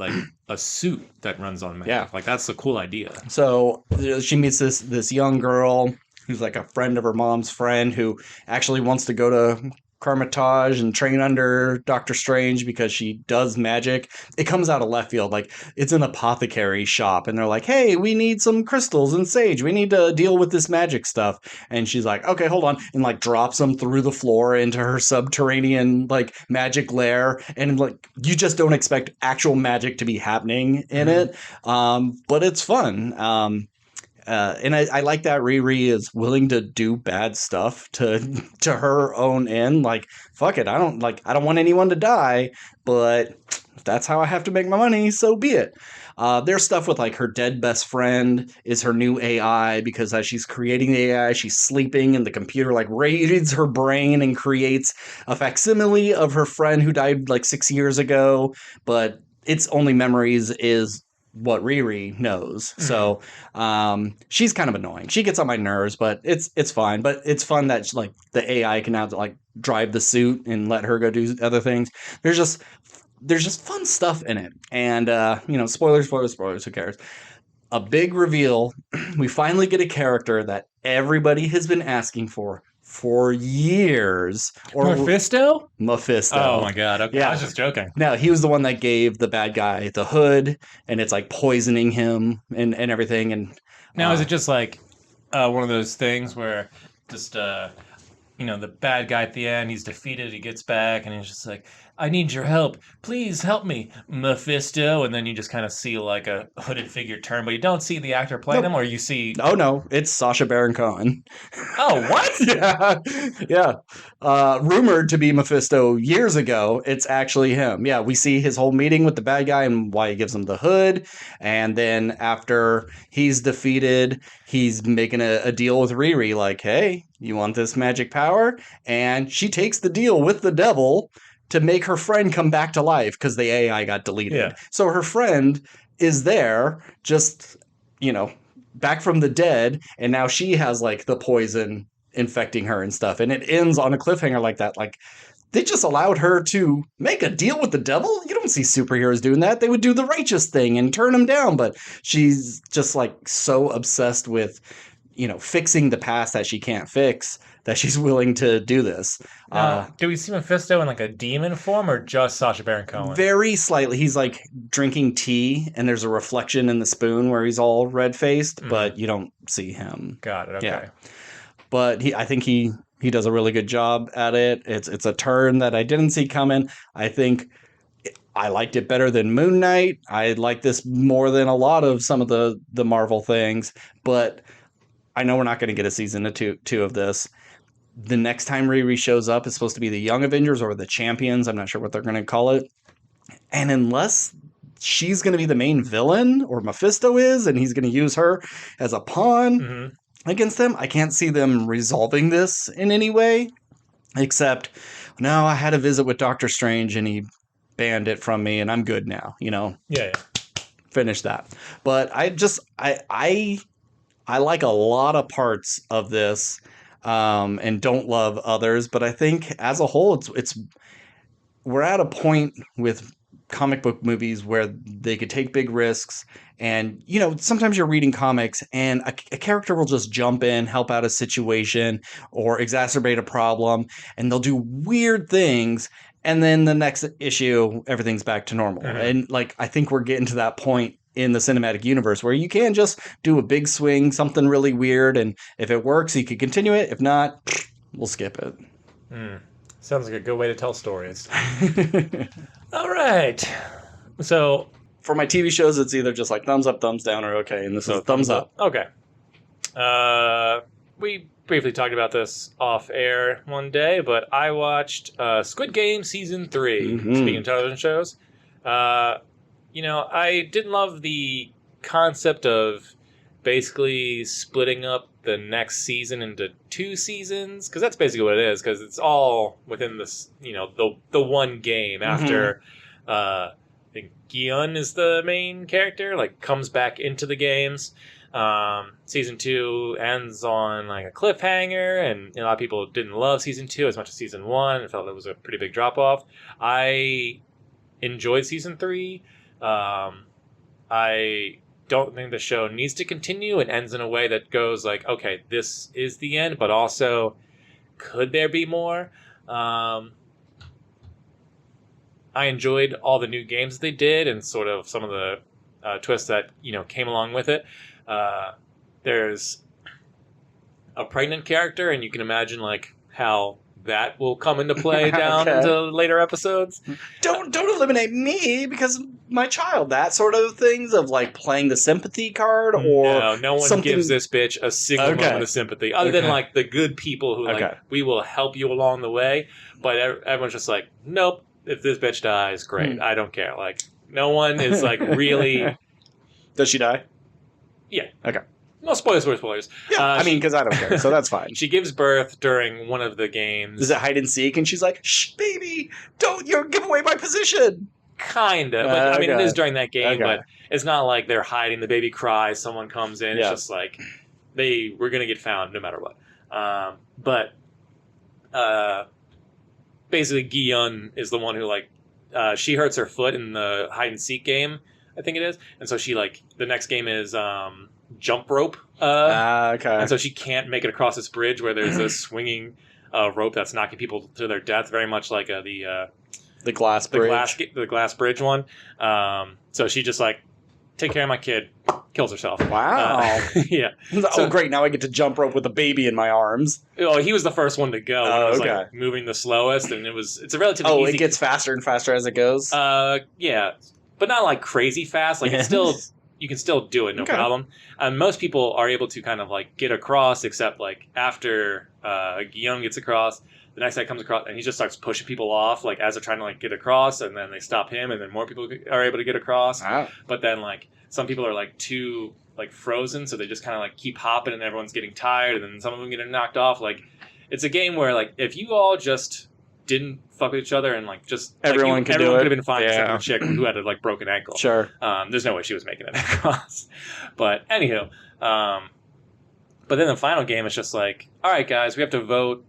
suit that runs on magic.
Yeah,
that's a cool idea.
So she meets this young girl who's a friend of her mom's friend who actually wants to go to Carmitage and train under Doctor Strange because she does magic. It comes out of left field. It's an apothecary shop, and they're like, hey, we need some crystals and sage. We need to deal with this magic stuff. And she's like, okay, hold on. And drops them through the floor into her subterranean magic lair. And you just don't expect actual magic to be happening in it. But it's fun. And I like that Riri is willing to do bad stuff to her own end. Fuck it. I don't want anyone to die, but if that's how I have to make my money, so be it. There's stuff with her dead best friend is her new AI, because as she's creating the AI, she's sleeping and the computer reads her brain and creates a facsimile of her friend who died 6 years ago, but its only memories is what Riri knows. So she's kind of annoying. She gets on my nerves, but it's fine. But it's fun that like the AI can now like drive the suit and let her go do other things. There's just fun stuff in it. And spoilers, who cares? A big reveal. We finally get a character that everybody has been asking for years.
Mephisto?
Mephisto.
Oh my god, okay. Yeah. I was just joking.
No, he was the one that gave the bad guy the hood, and it's like poisoning him and everything. And
now is it just like one of those things where just the bad guy at the end, he's defeated, he gets back, and he's just like, I need your help. Please help me, Mephisto. And then you just kind of see like a hooded figure turn, but you don't see the actor playing him, or you see...
Oh, no. It's Sacha Baron Cohen.
Oh, what?
Yeah. Rumored to be Mephisto years ago. It's actually him. Yeah, we see his whole meeting with the bad guy and why he gives him the hood. And then after he's defeated, he's making a deal with Riri, like, hey, you want this magic power? And she takes the deal with the devil to make her friend come back to life because the AI got deleted. Yeah. So her friend is there, just, back from the dead, and now she has, like, the poison infecting her and stuff. And it ends on a cliffhanger like that. Like, they just allowed her to make a deal with the devil? You don't see superheroes doing that. They would do the righteous thing and turn him down. But she's just, like, so obsessed with, fixing the past that she can't fix that she's willing to do this.
Do we see Mephisto in like a demon form or just Sacha Baron Cohen?
Very slightly. He's like drinking tea and there's a reflection in the spoon where he's all red-faced, but you don't see him.
Got it, okay. Yeah.
But I think he does a really good job at it. It's a turn that I didn't see coming. I think I liked it better than Moon Knight. I like this more than a lot of some of the Marvel things, but I know we're not going to get a season two of this. The next time Riri shows up is supposed to be the Young Avengers or the Champions. I'm not sure what they're going to call it. And unless she's going to be the main villain, or Mephisto is, and he's going to use her as a pawn against them, I can't see them resolving this in any way. Except, no, I had a visit with Doctor Strange and he banned it from me and I'm good now,
Yeah.
Finish that. But I like a lot of parts of this. And don't love others, but I think as a whole, we're at a point with comic book movies where they could take big risks, and sometimes you're reading comics and a character will just jump in, help out a situation, or exacerbate a problem, and they'll do weird things, and then the next issue everything's back to normal. And like I think we're getting to that point in the cinematic universe where you can just do a big swing, something really weird, and if it works, you could continue it. If not, we'll skip it.
Sounds like a good way to tell stories. All right. So
for my TV shows, it's either just like thumbs up, thumbs down, or okay, and this is thumbs up.
Okay. We briefly talked about this off air one day, but I watched Squid Game Season 3, speaking of television shows. I didn't love the concept of basically splitting up the next season into 2 seasons, because that's basically what it is, because it's all within this, the one game after, I think Gyun is the main character, like, comes back into the games. Season 2 ends on, like, a cliffhanger, and a lot of people didn't love Season 2 as much as Season 1, and felt it was a pretty big drop-off. I enjoyed Season 3. I don't think the show needs to continue and ends in a way that goes like, okay, this is the end, but also, could there be more? I enjoyed all the new games they did and sort of some of the twists that, came along with it. There's a pregnant character, and you can imagine like how that will come into play down into later episodes.
Don't eliminate me because my child. That sort of things of like playing the sympathy card, or
no one gives this bitch a single moment of sympathy other than like the good people who like, we will help you along the way. But everyone's just like, nope. If this bitch dies, great. I don't care. Like, no one is like really.
Does she die?
Yeah.
Okay.
No, spoilers.
Yeah, because I don't care, so that's fine.
She gives birth during one of the games.
Is it hide and seek? And she's like, shh, baby, don't give away my position.
Kind of. But, I mean, it is during that game,
Okay.
but it's not like they're hiding. The baby cries, someone comes in. It's just like, we're going to get found no matter what. Basically, Gi-yun is the one who, like, she hurts her foot in the hide-and-seek game, I think it is. And so she, like, the next game is jump rope.
Okay.
And so she can't make it across this bridge where there's a swinging rope that's knocking people to their death, very much like the
glass bridge.
The glass bridge one. So she just, like, take care of my kid, kills herself.
Wow.
Yeah.
So, great, now I get to jump rope with a baby in my arms.
Oh, he was the first one to go. It was like moving the slowest, and it's a relatively easy.
It gets faster and faster as it goes?
Yeah. But not like crazy fast. Like it's still, you can still do it, no problem. Most people are able to kind of like get across, except like after Guillaume gets across, the next guy comes across and he just starts pushing people off, like as they're trying to like get across, and then they stop him, and then more people are able to get across.
Wow.
But then like some people are like too like frozen, so they just kind of like keep hopping, and everyone's getting tired, and then some of them get knocked off. Like it's a game where like if you all just didn't fuck with each other and like just
everyone
could have been fine
yeah.
except the chick who had a like broken ankle.
Sure.
There's no way she was making it across. But anywho, but then the final game is just like, all right, guys, we have to vote.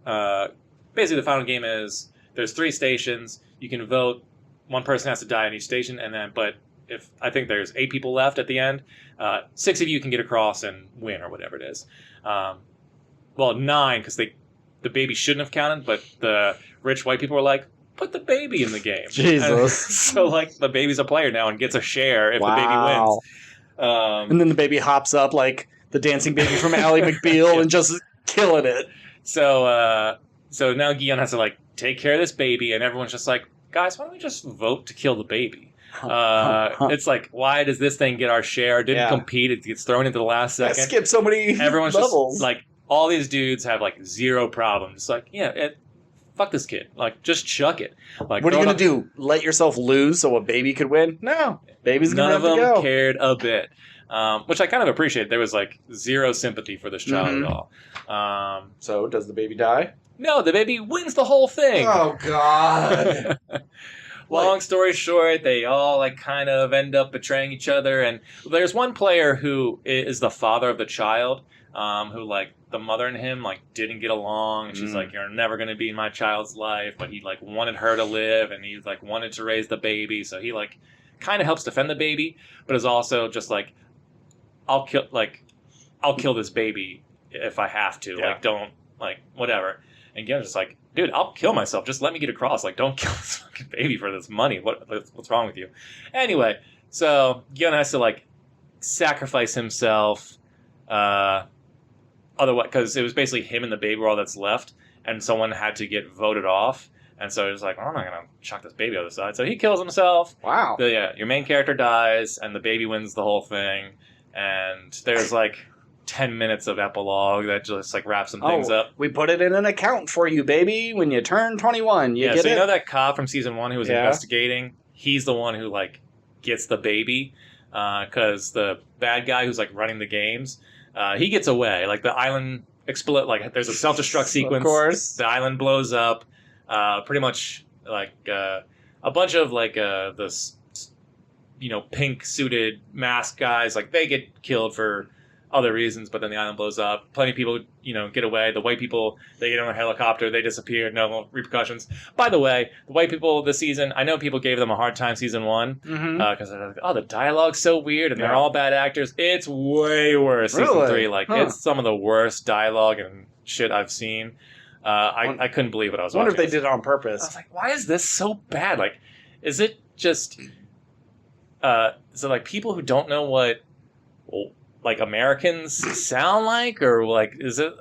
Basically, the final game is there's 3 stations. You can vote. One person has to die on each station, and then if I think there's 8 people left at the end, 6 of you can get across and win or whatever it is. Well, 9 because the baby shouldn't have counted, but the rich white people were like, put the baby in the game.
Jesus.
So like the baby's a player now and gets a share if the baby wins.
And then the baby hops up like the dancing baby from Ally McBeal and just killing it.
So now Guillaume has to like take care of this baby, and everyone's just like, guys, why don't we just vote to kill the baby? It's like, why does this thing get our share? Didn't compete. It gets thrown into the last second.
Skip so many
Everyone's
levels.
Just like, all these dudes have like 0 problems. It's like, fuck this kid. Like, just chuck it. Like,
what are you going to do? Let yourself lose so a baby could win? No. Baby's going to have to go.
None of them cared a bit. Which I kind of appreciate. There was like 0 sympathy for this child at all.
So, does the baby die?
No, the baby wins the whole thing.
Oh, God.
Long story short, they all like kind of end up betraying each other. And there's one player who is the father of the child, who like the mother and him like didn't get along. And she's like, you're never going to be in my child's life. But he like wanted her to live, and he like wanted to raise the baby. So he like kind of helps defend the baby, but is also just like, I'll kill this baby if I have to. Like, don't, like, whatever. And Guillaume's just like, dude, I'll kill myself. Just let me get across. Like, don't kill this fucking baby for this money. What's wrong with you? Anyway, so Guillaume has to, like, sacrifice himself. Otherwise, because it was basically him and the baby were all that's left, and someone had to get voted off. And so he was like, I'm not going to chuck this baby on the side. So he kills himself.
Wow.
Your main character dies, and the baby wins the whole thing. And there's like 10 minutes of epilogue that just like wraps some things up.
We put it in an account for you, baby. When you turn 21, you get it.
You know that cop from season 1 who was investigating? He's the one who like gets the baby, because the bad guy who's like running the games, he gets away. Like the island explode. Like there's a self-destruct sequence.
Of course,
the island blows up. Pretty much like a bunch of like pink suited masked guys, like they get killed for other reasons, but then the island blows up. Plenty of people, get away. The white people, they get on a helicopter, they disappear, no repercussions. By the way, the white people this season, I know people gave them a hard time season 1, because they're like, the dialogue's so weird, and they're all bad actors. It's way worse season 3. Like, it's some of the worst dialogue and shit I've seen. I couldn't believe what I was watching.
I wonder if they did it on purpose.
I was like, why is this so bad? Like, is it just... so like people who don't know what like Americans sound like, or like is it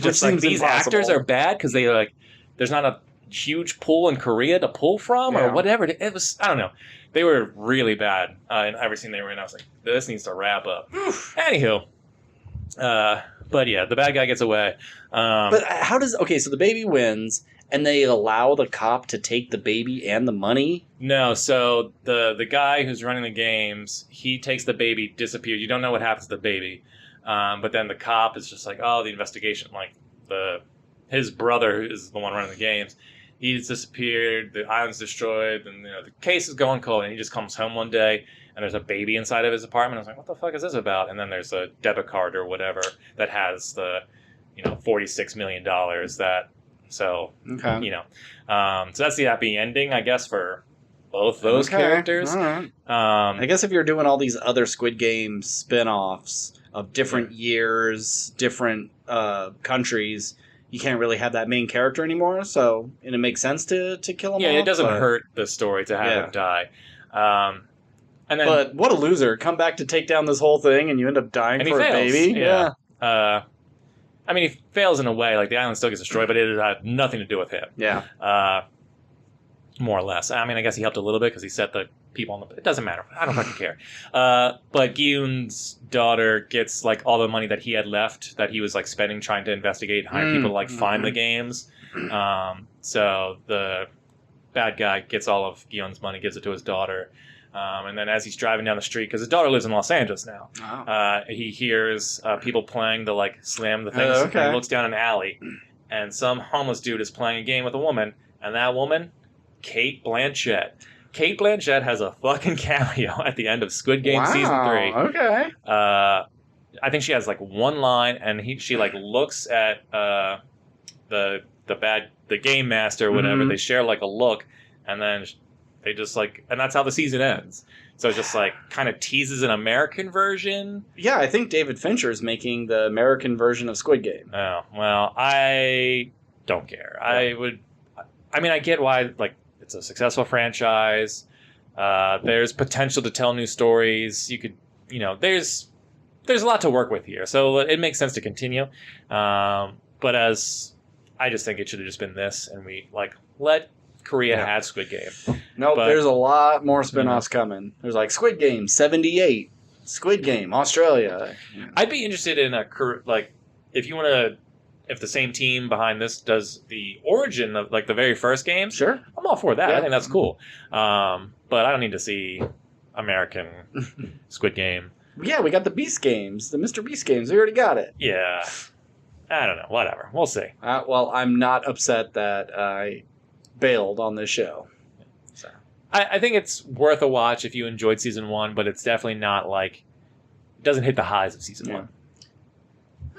just like these actors are bad because they like there's not a huge pool in Korea to pull from or whatever it was. I don't know. They were really bad in every scene they were in. I was like, this needs to wrap up. Anywho, but yeah, the bad guy gets away.
But how does so the baby wins. And they allow the cop to take the baby and the money?
No, so the guy who's running the games, he takes the baby, disappears. You don't know what happens to the baby. But then the cop is just like, the investigation. Like, his brother is the one running the games. he's disappeared, the island's destroyed, and the case is going cold, and he just comes home one day, and there's a baby inside of his apartment. I was like, what the fuck is this about? And then there's a debit card or whatever that has the, $46 million that, so,
okay.
So that's the happy ending, I guess, for both those characters.
All right. I guess if you're doing all these other Squid Game spin-offs of different years, different countries, you can't really have that main character anymore, and it makes sense to kill him off.
Yeah, it doesn't hurt the story to have him die. And then,
but what a loser. Come back to take down this whole thing and you end up dying for a baby?
Yeah. I mean, he fails in a way. Like, the island still gets destroyed, but it had nothing to do with him.
Yeah.
More or less. I mean, I guess he helped a little bit because he set the people on the... It doesn't matter. I don't fucking care. But Gyun's daughter gets, like, all the money that he had left that he was, like, spending trying to investigate, hire people to, like, find the games. So the bad guy gets all of Gyun's money, gives it to his daughter. And then as he's driving down the street, because his daughter lives in Los Angeles now, he hears people playing the, like, slam the things. And he looks down an alley, and some homeless dude is playing a game with a woman, and that woman, Cate Blanchett. Cate Blanchett has a fucking cameo at the end of Squid Game Season 3.
Okay.
I think she has, like, one line, and she like, looks at the game master or whatever. They share, like, a look, and then... They just, like... And that's how the season ends. So it just, like, kind of teases an American version.
Yeah, I think David Fincher is making the American version of Squid Game.
Oh, well, I don't care. Yeah. I mean, I get why, like, it's a successful franchise. There's potential to tell new stories. You could, there's a lot to work with here. So it makes sense to continue. But I just think it should have just been this. And we, like, let... Korea had Squid Game.
Nope, there's a lot more spin-offs coming. There's like Squid Game 78, Squid Game Australia.
I'd be interested in if the same team behind this does the origin of like the very first game.
Sure,
I'm all for that. Yeah. I think that's cool. But I don't need to see American Squid Game.
Yeah, we got the Beast games, the Mr. Beast games. We already got it.
Yeah, I don't know. Whatever, we'll see.
Well, I'm not upset that I bailed on this show.
So I think it's worth a watch if you enjoyed season 1, but it's definitely not like it doesn't hit the highs of season 1.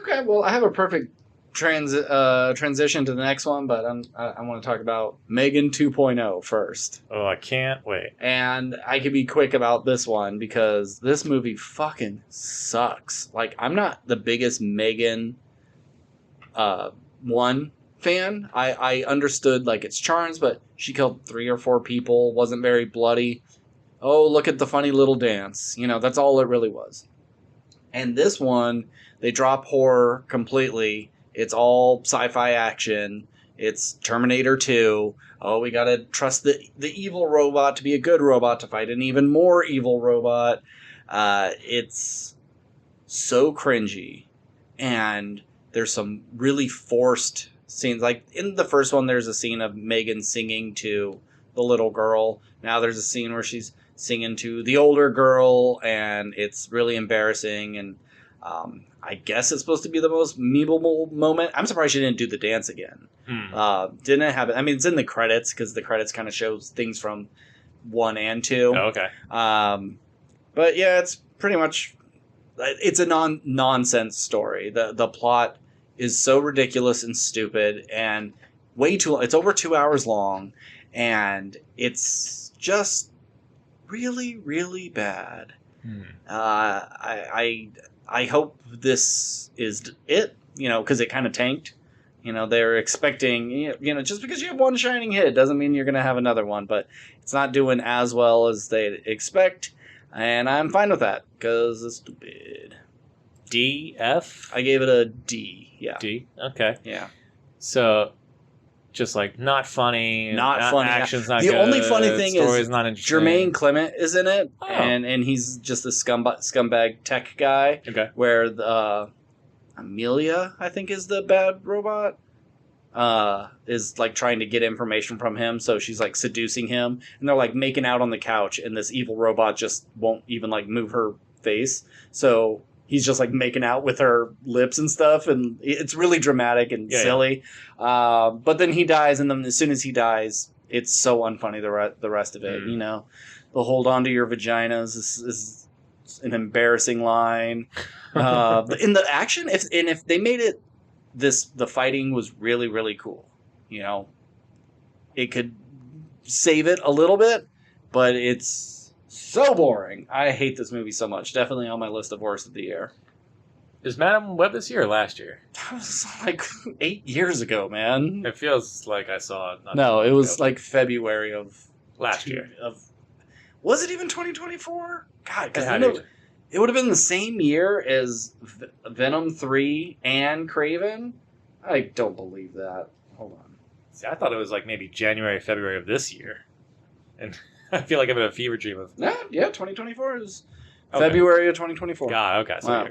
Okay, well, I have a perfect transition to the next one, but I want to talk about Megan 2.0 first.
Oh, I can't wait.
And I can be quick about this one because this movie fucking sucks. Like, I'm not the biggest Megan 1 fan. I understood like its charms, but she killed 3 or 4 people, wasn't very bloody. Oh, look at the funny little dance. That's all it really was. And this one, they drop horror completely. It's all sci-fi action. It's Terminator 2. Oh, we gotta trust the evil robot to be a good robot to fight an even more evil robot. It's so cringy. And there's some really forced scenes. Like in the first one, there's a scene of Megan singing to the little girl. Now there's a scene where she's singing to the older girl, and it's really embarrassing. And I guess it's supposed to be the most memeable moment. I'm surprised she didn't do the dance again. Didn't have it. I mean, it's in the credits because the credits kind of shows things from 1 and 2.
Oh, okay.
But yeah, it's pretty much it's a nonsense story. The plot is so ridiculous and stupid and way too long. It's over 2 hours long, and it's just really, really bad. I hope this is it, because it kind of tanked. They're expecting, just because you have one shining hit doesn't mean you're going to have another one, but it's not doing as well as they expect, and I'm fine with that, because it's stupid.
D, F?
I gave it a D. Yeah.
D? Okay.
Yeah.
So, just like, not funny.
Not funny.
Action's not
the
good.
The only funny thing
is not interesting.
Jermaine Clement is in it, and he's just a scumbag tech guy.
Okay.
Where Amelia, I think, is the bad robot, is like trying to get information from him, so she's like seducing him, and they're like making out on the couch, and this evil robot just won't even like move her face, so he's just like making out with her lips and stuff, and it's really dramatic and silly. But then he dies, and then as soon as he dies, it's so unfunny the rest of it. You know, the hold on to your vaginas is an embarrassing line. In the action, if they made it the fighting was really, really cool. You know, it could save it a little bit, but it's so boring. I hate this movie so much. Definitely on my list of worst of the year.
Is Madam Web this year or last year?
That was like 8 years ago, man.
It feels like I saw it.
No, it was like February of
last year.
Was it even 2024? God, because it would have been the same year as Venom 3 and Craven. I don't believe that. Hold on.
See, I thought it was like maybe January, February of this year. And I feel like I'm in a fever dream of...
Yeah, 2024 is February of 2024.
God, okay. So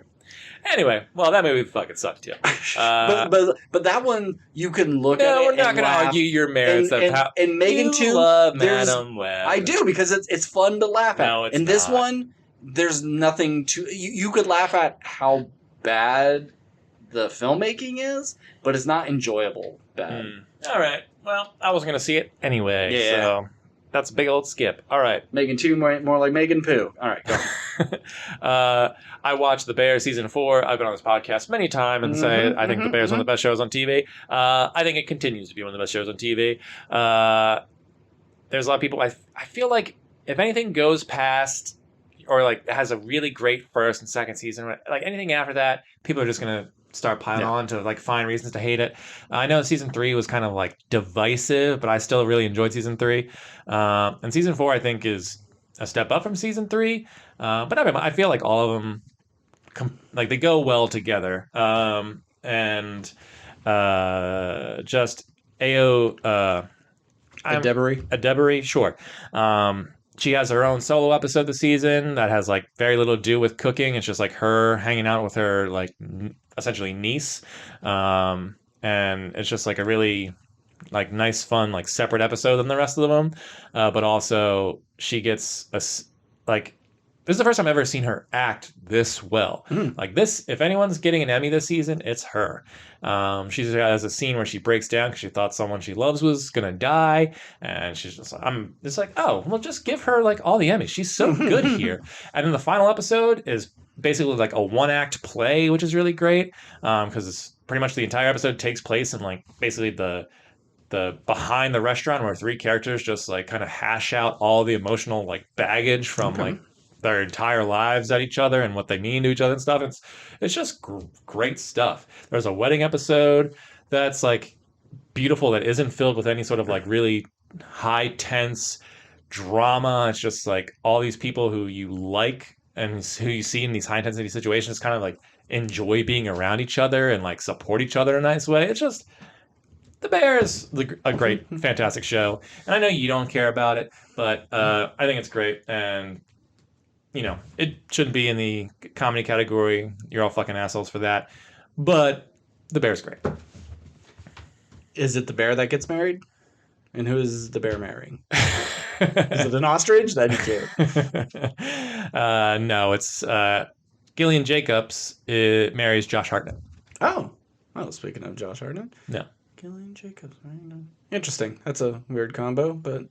anyway, well, that movie fucking sucked too.
But that one, you can look at it.
No, we're not going to argue your merits of how...
And Megan 2,
love Madam Web.
I do, because it's fun to laugh at.
No, it's
and this one... There's nothing to... You could laugh at how bad the filmmaking is, but it's not enjoyable bad.
All right. Well, I wasn't going to see it anyway, so that's a big old skip. All right.
Megan 2, more like Megan Pooh. All right, go.
I watched The Bear Season 4. I've been on this podcast many times and say I think The Bear is one of the best shows on TV. I think it continues to be one of the best shows on TV. There's a lot of people... I feel like if anything goes past... or like has a really great first and second season, like anything after that, people are just going to start piling on to like find reasons to hate it. I know season 3 was kind of like divisive, but I still really enjoyed season 3. And season 4, I think, is a step up from season 3. But I feel like all of them, like they go well together. And just Adebari, sure. She has her own solo episode this season that has like very little to do with cooking. It's just like her hanging out with her like essentially niece, and it's just like a really like nice, fun, like separate episode than the rest of them. But also she gets like this is the first time I've ever seen her act this well. Like this, if anyone's getting an Emmy this season, it's her. She has a scene where she breaks down because she thought someone she loves was gonna die, and she's just like, I'm just like, oh, well, just give her like all the Emmys. She's so good here. And then the final episode is basically like a 1-act play, which is really great because it's pretty much the entire episode takes place in like basically the behind the restaurant where 3 characters just like kind of hash out all the emotional like baggage from like their entire lives at each other and what they mean to each other and stuff. It's just great stuff. There's a wedding episode that's like beautiful that isn't filled with any sort of like really high tense drama. It's just like all these people who you like and who you see in these high intensity situations kind of like enjoy being around each other and like support each other in a nice way. It's just... The Bear is a great, fantastic show. And I know you don't care about it, but I think it's great. And you know, it shouldn't be in the comedy category. You're all fucking assholes for that. But The Bear's great.
Is it the bear that gets married? And who is the bear marrying? Is it an ostrich? That'd be cute.
No, it's Gillian Jacobs marries Josh Hartnett.
Oh, speaking of Josh Hartnett.
Yeah.
Gillian Jacobs. Interesting. That's a weird combo, but...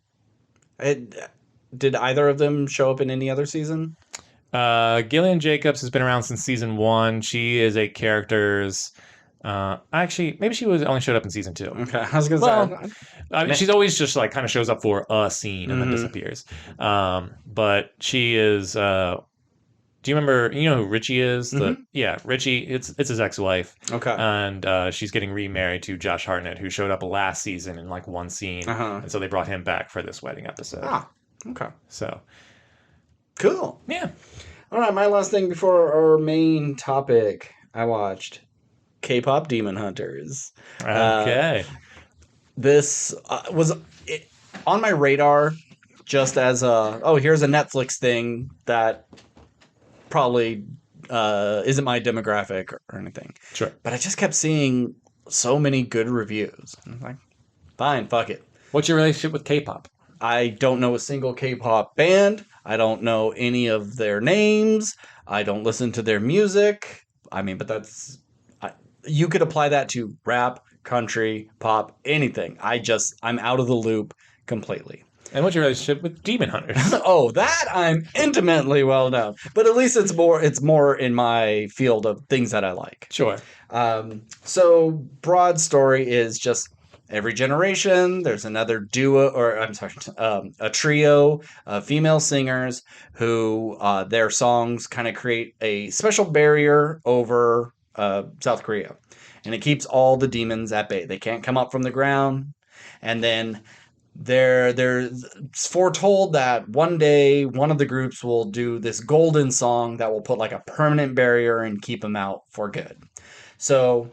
Did either of them show up in any other season?
Gillian Jacobs has been around since season 1. She is a character's... actually, maybe she only showed up in season 2.
Okay, I was going to say...
I mean, she's always just like kind of shows up for a scene and then disappears. But she is... do you remember... You know who Richie is? Yeah, Richie. It's his ex-wife.
Okay.
And she's getting remarried to Josh Hartnett, who showed up last season in like one scene. And so they brought him back for this wedding episode.
Ah. Okay.
So.
Cool.
Yeah.
All right, my last thing before our main topic, I watched KPop Demon Hunters.
Okay.
This was on my radar just as here's a Netflix thing that probably isn't my demographic or anything.
Sure.
But I just kept seeing so many good reviews. I'm like, fine, fuck it.
What's your relationship with K-pop?
I don't know a single K-pop band. I don't know any of their names. I don't listen to their music. I mean, but you could apply that to rap, country, pop, anything. I'm out of the loop completely.
And what's your relationship with Demon Hunters?
Oh, that I'm intimately well known. But at least it's more in my field of things that I like.
Sure.
So broad story is just every generation there's another duo, or I'm sorry, a trio of female singers who their songs kind of create a special barrier over South Korea. And it keeps all the demons at bay. They can't come up from the ground. And then they're foretold that one day one of the groups will do this golden song that will put like a permanent barrier and keep them out for good. So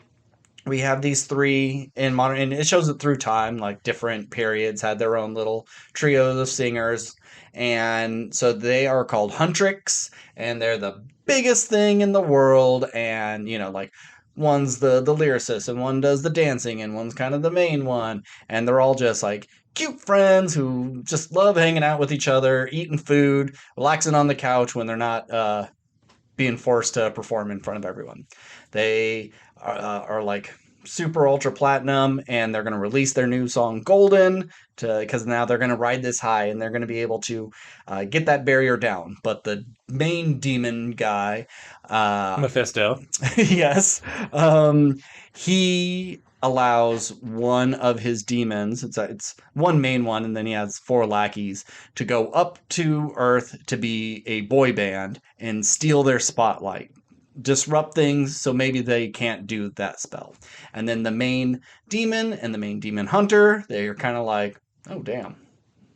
we have these three in modern, and it shows it through time, like different periods had their own little trios of singers. And so they are called Huntrix, and they're the biggest thing in the world. And, like one's the lyricist, and one does the dancing, and one's kind of the main one. And they're all just like cute friends who just love hanging out with each other, eating food, relaxing on the couch when they're not being forced to perform in front of everyone. They are like super ultra platinum, and they're going to release their new song Golden because now they're going to ride this high, and they're going to be able to get that barrier down. But the main demon guy,
Mephisto,
yes, he allows one of his demons, it's one main one, and then he has 4 lackeys, to go up to Earth to be a boy band and steal their spotlight, disrupt things so maybe they can't do that spell. And then the main demon and the main demon hunter, they're kind of like, oh damn,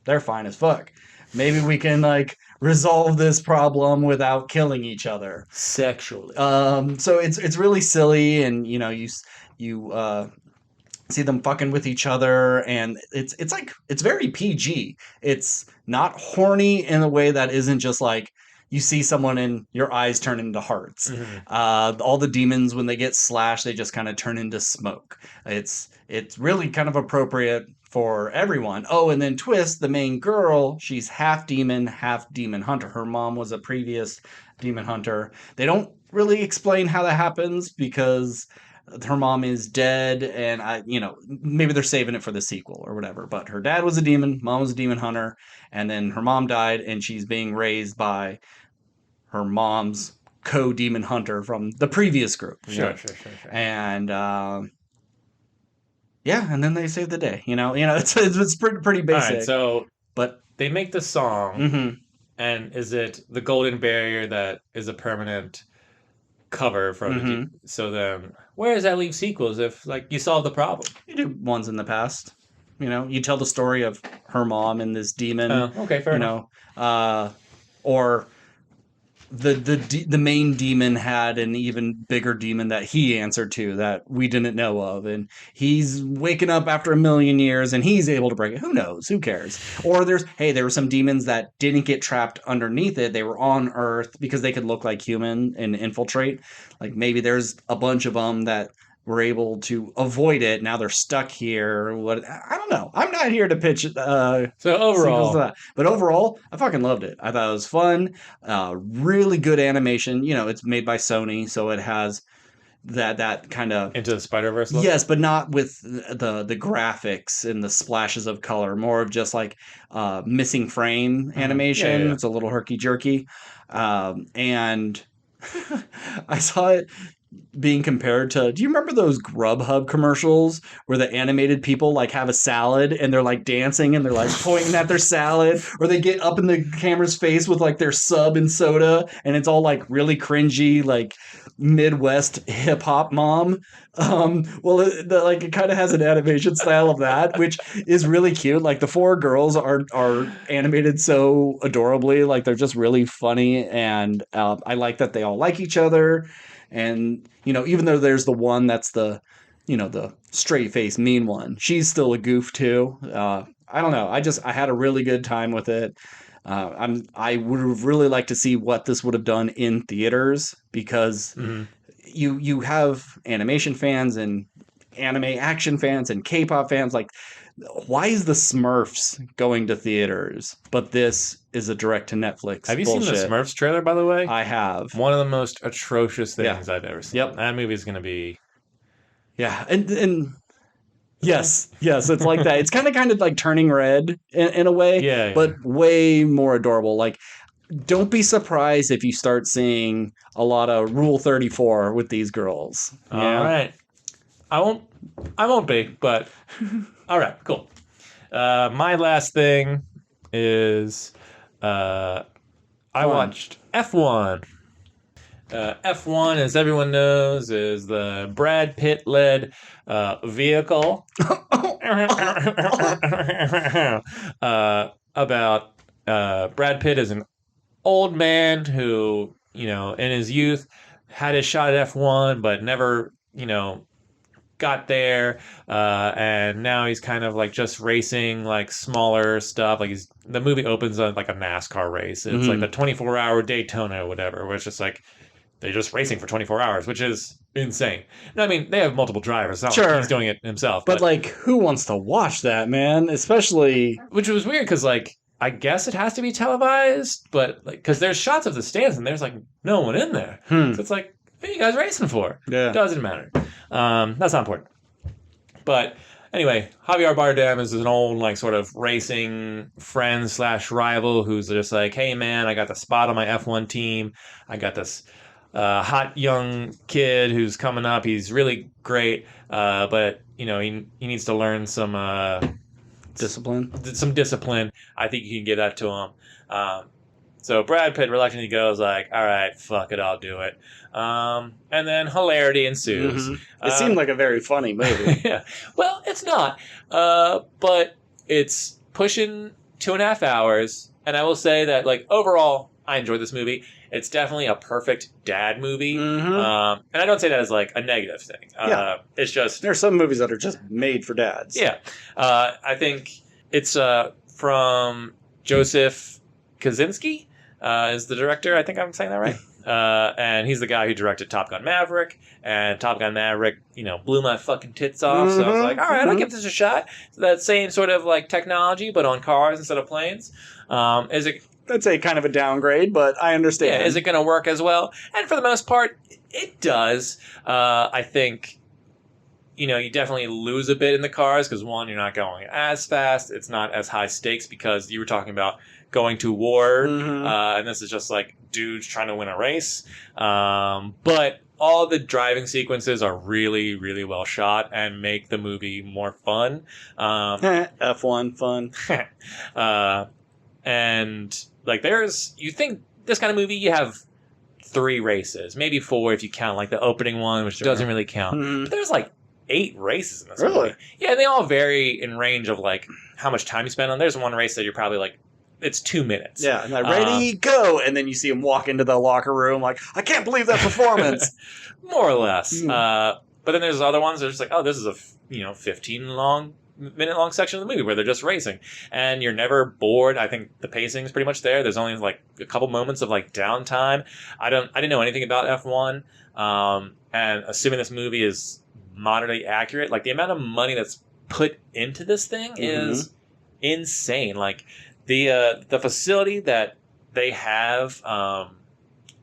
they're fine as fuck. Maybe we can like resolve this problem without killing each other
sexually.
So it's really silly, and you see them fucking with each other, and it's very PG. It's not horny in a way that isn't just like you see someone and your eyes turn into hearts. Mm-hmm. All the demons, when they get slashed, they just kind of turn into smoke. It's really kind of appropriate for everyone. Oh, and then Twist, the main girl, she's half demon hunter. Her mom was a previous demon hunter. They don't really explain how that happens because her mom is dead, and maybe they're saving it for the sequel or whatever. But her dad was a demon, mom was a demon hunter, and then her mom died, and she's being raised by her mom's co-demon hunter from the previous group.
Sure.
And and then they save the day. It's pretty basic.
All right, so
but
they make the song,
mm-hmm.
and is it the golden barrier that is a permanent cover from
mm-hmm.
So then where does that leave sequels if you solve the problem?
You do ones in the past. You tell the story of her mom and this demon.
Okay, fair enough.
Or the main demon had an even bigger demon that he answered to that we didn't know of, and he's waking up after 1,000,000 years and he's able to break it. Who knows? Who cares? Or there were some demons that didn't get trapped underneath it. They were on Earth because they could look like human and infiltrate. Like maybe there's a bunch of them that were able to avoid it. Now they're stuck here. What? I don't know. I'm not here to pitch.
So overall,
but overall, I fucking loved it. I thought it was fun. Really good animation. It's made by Sony, so it has that kind of
Into the Spider-Verse look?
Yes, but not with the graphics and the splashes of color. More of just like missing frame animation. Yeah. It's a little herky-jerky. And I saw it being compared to, do you remember those Grubhub commercials where the animated people have a salad and they're dancing and they're pointing at their salad, or they get up in the camera's face with their sub and soda, and it's all really cringy, Midwest hip hop mom. It kind of has an animation style of that, which is really cute. The 4 girls are animated so adorably, they're just really funny, and I like that they all like each other. And, even though there's the one that's the straight face mean one, she's still a goof too. I don't know. I had a really good time with it. I would have really liked to see what this would have done in theaters, because you have animation fans and anime action fans and K-pop fans. why is the Smurfs going to theaters, but this is a direct to Netflix?
Have you seen the Smurfs trailer, by the way?
I have.
One of the most atrocious things I've ever seen.
Yep.
That movie's going to be...
Yeah, and yes, it's like that. It's kind of like Turning Red in a way, but way more adorable. Like, don't be surprised if you start seeing a lot of Rule 34 with these girls.
All right. I won't be, but all right, cool. My last thing is I watched F1. F1, as everyone knows, is the Brad Pitt-led vehicle about Brad Pitt as an old man who, in his youth had his shot at F1, but never, got there, and now he's kind of like just racing like smaller stuff. Like the movie opens on like a NASCAR race. It's like the 24-hour Daytona or whatever, where it's just like they're just racing for 24 hours, which is insane. No, I mean, they have multiple drivers. It's not like he's doing it himself.
But like, who wants to watch that, man? Especially...
Which was weird, because like, I guess it has to be televised, but like, because there's shots of the stands and there's like no one in there. So it's like, what are you guys racing for? Yeah. Doesn't matter. That's not important. But anyway, Javier Bardem is an old, like, sort of racing friend / rival who's just like, hey, man, I got the spot on my F1 team. I got this hot young kid who's coming up. He's really great, but, he needs to learn some...
discipline?
Some discipline. I think you can give that to him. So Brad Pitt reluctantly goes like, all right, fuck it, I'll do it. And then hilarity ensues.
It seemed like a very funny movie.
Yeah. Well, it's not. But it's pushing 2.5 hours. And I will say that, like, overall, I enjoyed this movie. It's definitely a perfect dad movie. And I don't say that as, like, a negative thing. It's just...
There are some movies that are just made for dads.
Yeah. I think it's from Joseph Kosinski. Is the director. I think I'm saying that right. And he's the guy who directed Top Gun Maverick. And Top Gun Maverick, blew my fucking tits off. So I was like, all right, I'll give this a shot. So that same sort of like technology, but on cars instead of planes. Is it?
That's a kind of a downgrade, but I understand.
Yeah, is it going to work as well? And for the most part, it does. I think... you definitely lose a bit in the cars because, one, you're not going as fast. It's not as high stakes because you were talking about going to war, and this is just like dudes trying to win a race. But all the driving sequences are really, really well shot and make the movie more fun.
F1 fun.
And like you think this kind of movie, you have 3 races, maybe 4 if you count like the opening one, which doesn't really count. But there's like 8 races in this movie. Yeah, and they all vary in range of like how much time you spend on. There's one race that you're probably like, it's 2 minutes.
Yeah, and ready, go! And then you see him walk into the locker room like, I can't believe that performance!
More or less. But then there's other ones that are just like, oh, this is a 15-minute long section of the movie where they're just racing. And you're never bored. I think the pacing is pretty much there. There's only like a couple moments of like downtime. I didn't know anything about F1. And assuming this movie is moderately accurate, like the amount of money that's put into this thing is insane. Like the facility that they have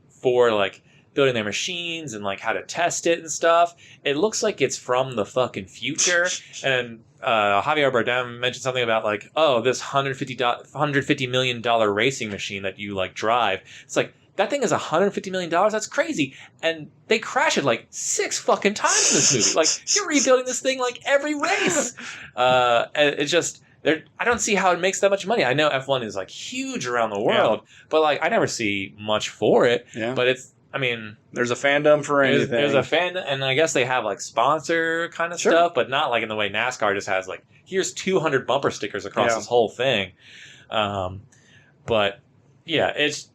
for like building their machines and like how to test it and stuff, it looks like it's from the fucking future. And Javier Bardem mentioned something about like, oh, this $150 million racing machine that you like drive. It's like, that thing is $150 million. That's crazy. And they crash it like 6 fucking times in this movie. Like, you're rebuilding this thing like every race. And it's just, I don't see how it makes that much money. I know F1 is like huge around the world, but like I never see much for it. Yeah. But it's, I mean,
there's a fandom for anything.
There's a fandom, and I guess they have like sponsor kind of stuff, but not like in the way NASCAR just has like, here's 200 bumper stickers across this whole thing. But yeah, it's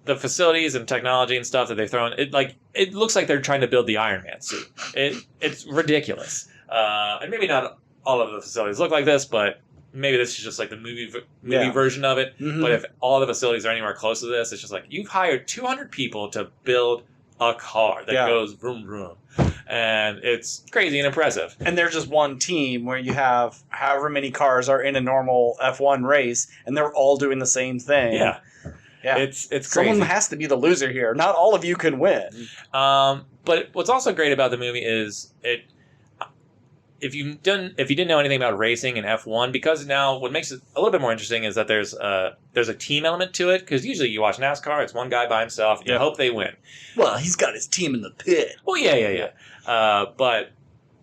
the facilities and technology and stuff that they've thrown. It looks like they're trying to build the Iron Man suit. It's ridiculous. And maybe not all of the facilities look like this, but maybe this is just like the movie version of it. But if all the facilities are anywhere close to this, it's just like you've hired 200 people to build a car that goes vroom vroom. and it's crazy and impressive.
And they're just one team where you have however many cars are in a normal F1 race, and they're all doing the same thing.
Yeah. It's crazy.
Someone has to be the loser here. Not all of you can win.
But what's also great about the movie is if you didn't know anything about racing in F1, because now what makes it a little bit more interesting is that there's a team element to it, because usually you watch NASCAR, it's one guy by himself, and you hope they win.
Well, he's got his team in the pit.
Well, yeah. But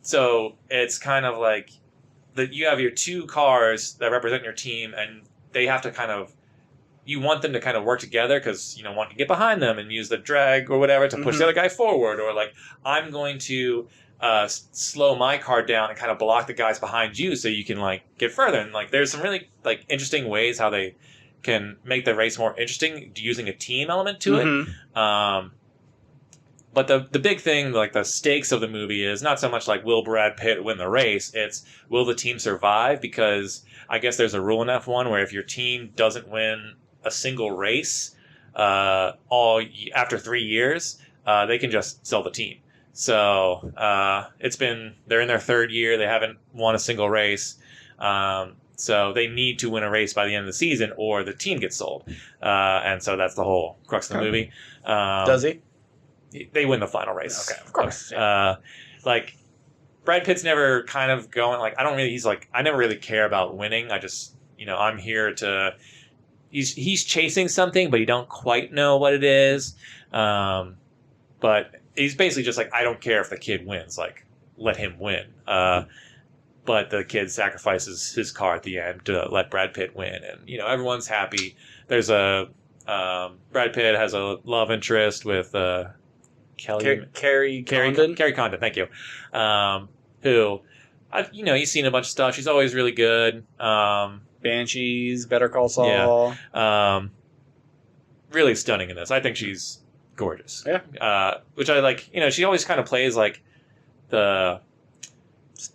so it's kind of like that you have your two cars that represent your team, and they have to kind of, you want them to kind of work together because you want to get behind them and use the drag or whatever to push the other guy forward, or like I'm going to slow my car down and kind of block the guys behind you so you can like get further. And like there's some really like interesting ways how they can make the race more interesting using a team element to it. But the big thing, like the stakes of the movie, is not so much like will Brad Pitt win the race, it's will the team survive, because I guess there's a rule in F1 where if your team doesn't win a single race after 3 years, they can just sell the team. So they're in their third year, they haven't won a single race, so they need to win a race by the end of the season or the team gets sold, and so that's the whole crux of the movie.
Does he?
They win the final race.
Okay, of course.
Like Brad Pitt's never kind of going like I never really care about winning. I just I'm here to. He's chasing something, but you don't quite know what it is. But he's basically just like, I don't care if the kid wins. Like, let him win. But the kid sacrifices his car at the end to let Brad Pitt win. And, everyone's happy. There's Brad Pitt has a love interest with Carrie Condon, thank you. Who, you've seen a bunch of stuff. She's always really good.
Banshees, Better Call Saul.
Yeah. Really stunning in this. I think she's gorgeous.
Yeah.
Which I like, she always kind of plays like the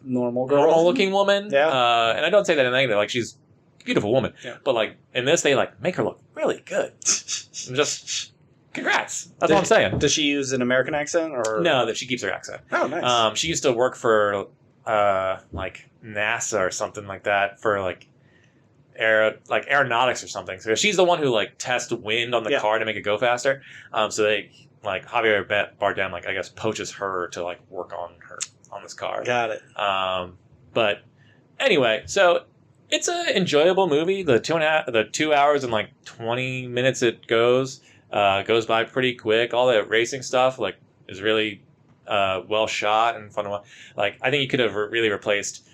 normal girl.
Normal-looking woman.
Yeah.
And I don't say that in negative. Like, she's a beautiful woman.
Yeah.
But, like, in this, they, like, make her look really good. Just, congrats. That's what I'm saying.
Does she use an American accent? Or
No, that she keeps her accent.
Oh, nice.
She used to work for, like, NASA or something like that for, like, aeronautics or something. So she's the one who like tests wind on the car to make it go faster. So they like Javier Bardem, like I guess poaches her to like work on this car.
Got it.
But anyway, so it's an enjoyable movie. The 2 hours and like 20 minutes it goes by pretty quick. All the racing stuff like is really well shot and fun to watch. Like I think you could have really replaced.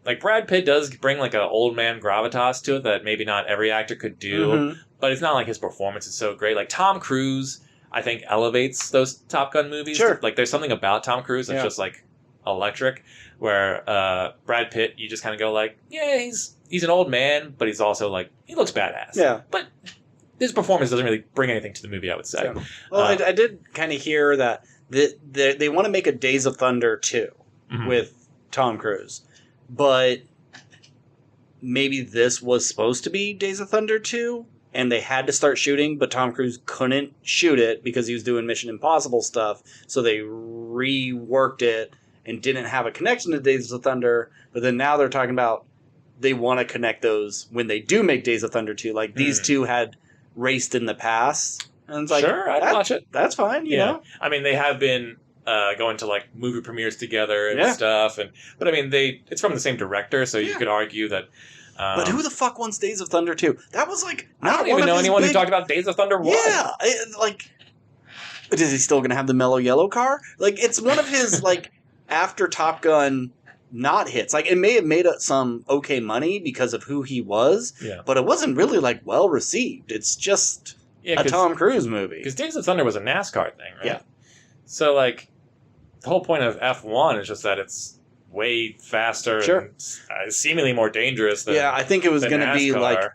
Like, Brad Pitt does bring, like, an old man gravitas to it that maybe not every actor could do. But it's not like his performance is so great. Like, Tom Cruise, I think, elevates those Top Gun movies.
Sure.
Like, there's something about Tom Cruise that's just, like, electric. Where Brad Pitt, you just kind of go, like, yeah, he's an old man, but he's also, like, he looks badass.
Yeah.
But his performance doesn't really bring anything to the movie, I would say.
Yeah. Well, I did kind of hear that they want to make a Days of Thunder 2 with Tom Cruise. But maybe this was supposed to be Days of Thunder 2, and they had to start shooting, but Tom Cruise couldn't shoot it because he was doing Mission Impossible stuff, so they reworked it and didn't have a connection to Days of Thunder, but then now they're talking about they want to connect those when they do make Days of Thunder 2. Like, these two had raced in the past, and it's like,
sure, I'd watch it.
That's fine, you know?
I mean, they have been... going to like movie premieres together and stuff, but I mean it's from the same director, so you could argue that.
But who the fuck wants Days of Thunder 2? That was like
I don't even know anyone who talked about Days of Thunder 1.
Yeah, is he still going to have the mellow yellow car? Like it's one of his like after Top Gun not hits. Like it may have made some okay money because of who he was, but it wasn't really like well received. It's just a Tom Cruise movie.
Because Days of Thunder was a NASCAR thing, right?
Yeah.
So like. The whole point of F1 is just that it's way faster and seemingly more dangerous than
I think it was going to be like,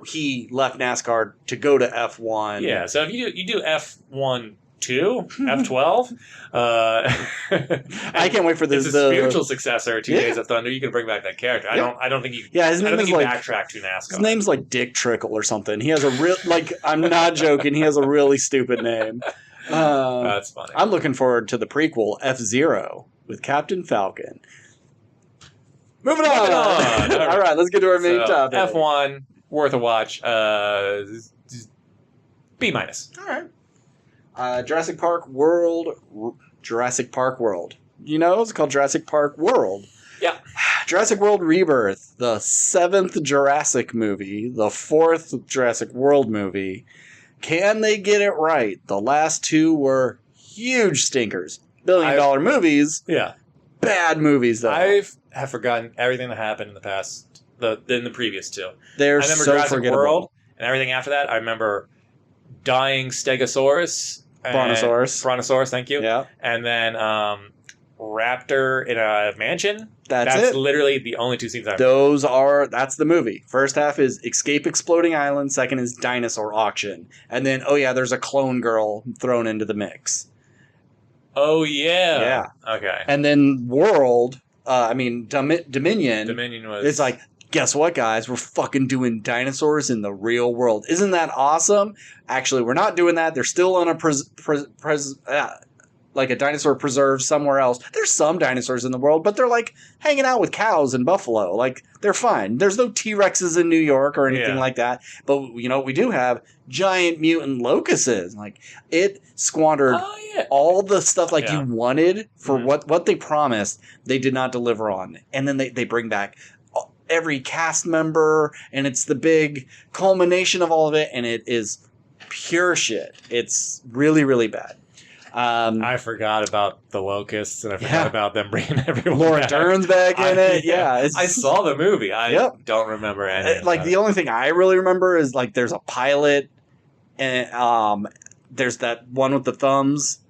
he left NASCAR to go to F1.
Yeah, so if you do F1 2, F12,
I can't wait for this.
It's a spiritual successor to Days of Thunder. You can bring back that character. I don't think you.
Yeah, his name is like
backtrack to NASCAR.
His name's like Dick Trickle or something. He has a real I'm not joking. He has a really stupid name.
That's funny.
I'm looking forward to the prequel F-Zero with Captain Falcon. Moving on. All right, let's get to our main topic.
F1, worth a watch. B-. All
right. Jurassic Park World. You know, it's called Jurassic Park World.
Yeah.
Jurassic World Rebirth, the 7th Jurassic movie, the 4th Jurassic World movie. Can they get it right? The last 2 were huge stinkers. Billion-dollar movies.
Yeah.
Bad movies, though.
I have forgotten everything that happened in the past, in the previous 2.
They're
I remember
so
Jurassic
forgettable.
World and everything after that. I remember dying Stegosaurus. Brontosaurus, thank you.
Yeah.
And then Raptor in a mansion.
That's it.
Literally the only 2 scenes I remember.
That's the movie. First half is Escape Exploding Island. Second is Dinosaur Auction. And then, there's a clone girl thrown into the mix.
Oh, yeah.
Yeah.
Okay.
And then World, Dominion.
Dominion was...
It's like, guess what, guys? We're fucking doing dinosaurs in the real world. Isn't that awesome? Actually, we're not doing that. They're still on a dinosaur preserve somewhere else. There's some dinosaurs in the world, but they're like hanging out with cows and buffalo. Like, they're fine. There's no T-Rexes in New York or anything like that. But, we do have giant mutant locusts. Like, it squandered all the stuff you wanted for what they promised. They did not deliver on. And then they bring back every cast member, and it's the big culmination of all of it, and it is pure shit. It's really, really bad.
I forgot about the locusts, and I forgot about them bringing everyone
Laura
back.
Dern's back in it. Yeah.
I saw the movie. I don't remember anything.
The only thing I really remember is, there's a pilot, and there's that one with the thumbs.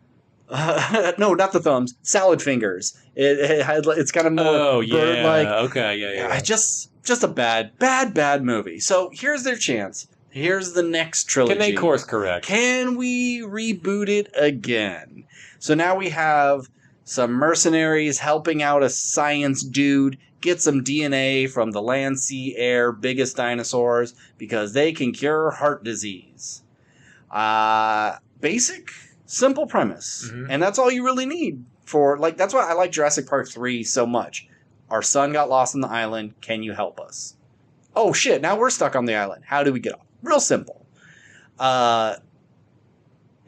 No, not the thumbs. Salad fingers. It's kind of more bird-like.
Okay, yeah.
Just a bad movie. So here's their chance. Here's the next trilogy.
Can they course correct?
Can we reboot it again? So now we have some mercenaries helping out a science dude get some DNA from the land, sea, air, biggest dinosaurs because they can cure heart disease. Basic, simple premise. Mm-hmm. And that's all you really need for, that's why I like Jurassic Park 3 so much. Our son got lost on the island. Can you help us? Oh shit, now we're stuck on the island. How do we get off? Real simple. And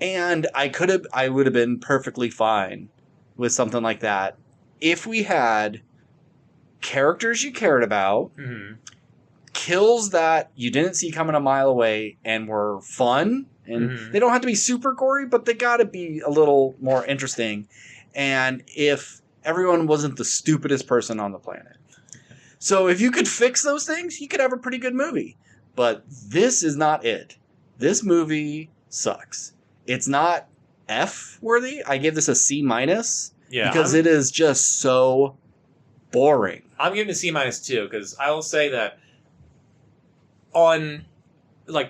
I would have been perfectly fine with something like that if we had characters you cared about, kills that you didn't see coming a mile away and were fun, and they don't have to be super gory, but they got to be a little more interesting, and if everyone wasn't the stupidest person on the planet. So if you could fix those things, you could have a pretty good movie. But this is not it. This movie sucks. It's not F-worthy. I gave this a C-. Because it is just so boring.
I'm giving it a C- too, because I will say that on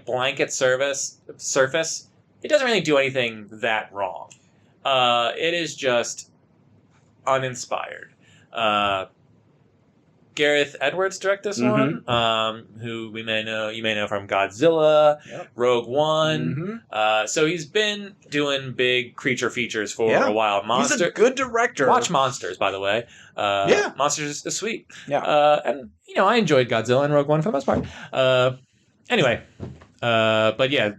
blanket surface, it doesn't really do anything that wrong. It is just uninspired. Gareth Edwards directed this one, who you may know from Godzilla, Rogue One. So he's been doing big creature features for a while.
He's a good director.
Watch Monsters, by the way. Monsters is sweet.
Yeah.
And I enjoyed Godzilla and Rogue One for the most part. Anyway, but yeah,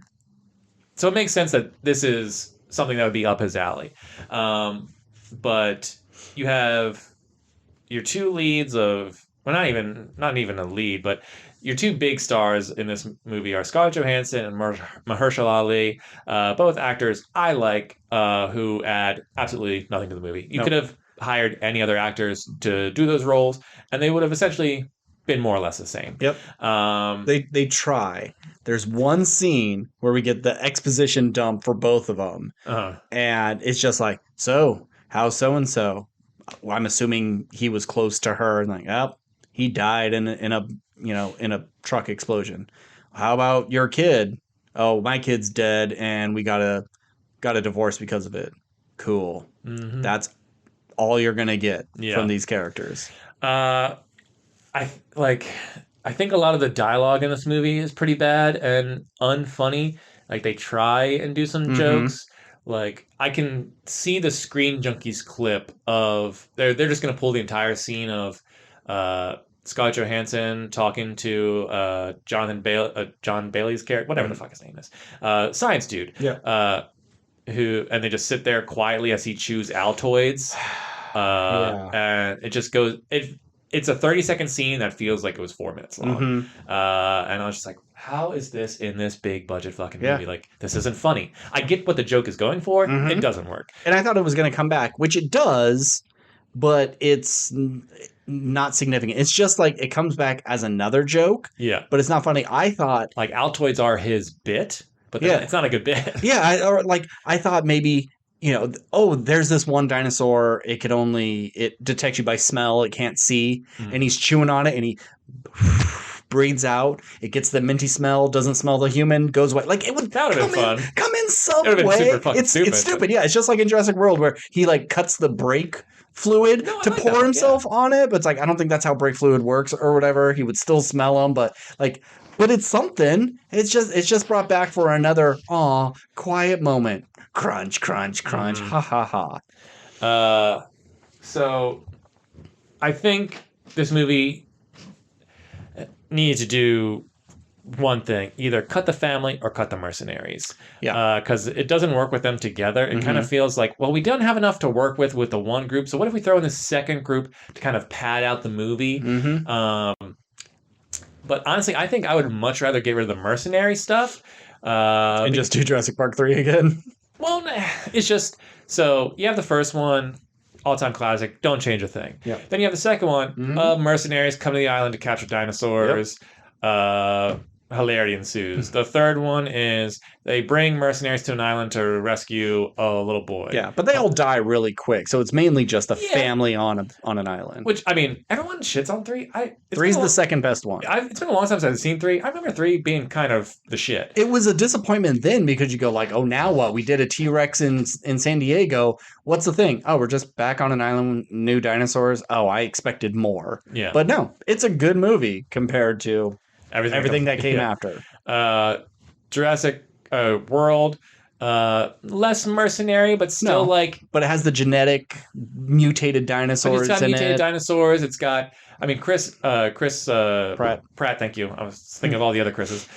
so it makes sense that this is something that would be up his alley. But you have your 2 leads of, well, not even a lead, but your 2 big stars in this movie are Scarlett Johansson and Mahershala Ali, both actors I like, who add absolutely nothing to the movie. You could have hired any other actors to do those roles, and they would have essentially been more or less the same.
Yep. They try. There's one scene where we get the exposition dump for both of them, and it's just like, so how's so and so? Well, I'm assuming he was close to her, and he died in a truck explosion. How about your kid? Oh, my kid's dead, and we got a divorce because of it. Cool. That's all you're gonna get from these characters.
I think a lot of the dialogue in this movie is pretty bad and unfunny. They try and do some jokes, like I can see the Screen Junkies clip of they're just gonna pull the entire scene of Scarlett Johansson talking to John Bailey's character, whatever the fuck his name is, science dude.
Yeah.
Who and they just sit there quietly as he chews Altoids. And it just goes. It's a 30-second scene that feels like it was 4 minutes long. And I was just like, how is this in this big budget fucking movie? Like, this isn't funny. I get what the joke is going for. It doesn't work.
And I thought it was going to come back, which it does, but it's not significant. It's just like it comes back as another joke.
Yeah.
But it's not funny. I thought...
Like, Altoids are his bit, but it's not a good bit.
Yeah. I thought maybe... there's this one dinosaur. It detects you by smell. It can't see. And he's chewing on it and he breathes out. It gets the minty smell, doesn't smell the human, goes away. Like, it would
that would have been fun.
Come in some
way.
Super
fucking stupid.
It's stupid. Yeah. It's just like in Jurassic World where he like cuts the brake fluid to pour himself on it. But it's like, I don't think that's how brake fluid works or whatever. He would still smell them, but it's something. It's just brought back for another quiet moment. Crunch, crunch, crunch. Ha ha ha.
So I think this movie needs to do one thing: either cut the family or cut the mercenaries. Yeah. Because it doesn't work with them together. It kind of feels like, well, we don't have enough to work with the one group. So what if we throw in the second group to kind of pad out the movie? But honestly, I think I would much rather get rid of the mercenary stuff.
And just do Jurassic Park 3 again.
Well, it's just... So, you have the first one, all-time classic, don't change a thing.
Yep.
Then you have the second one, mercenaries come to the island to capture dinosaurs. Yep. Hilarity ensues. The third one is they bring mercenaries to an island to rescue a little boy.
Yeah, but they all die really quick, so it's mainly just a family on an island.
Which, I mean, everyone shits on 3.
3's the second best one.
It's been a long time since I've seen 3. I remember 3 being kind of the shit.
It was a disappointment then because you go like, oh, now what? We did a T-Rex in San Diego. What's the thing? Oh, we're just back on an island with new dinosaurs. Oh, I expected more.
Yeah.
But no, it's a good movie compared to... Everything that came after.
Jurassic World, less mercenary, but still
But it has the genetic mutated dinosaurs
it's got mutated dinosaurs. It's got... I mean, Chris Pratt, thank you. I was thinking of all the other Chris's.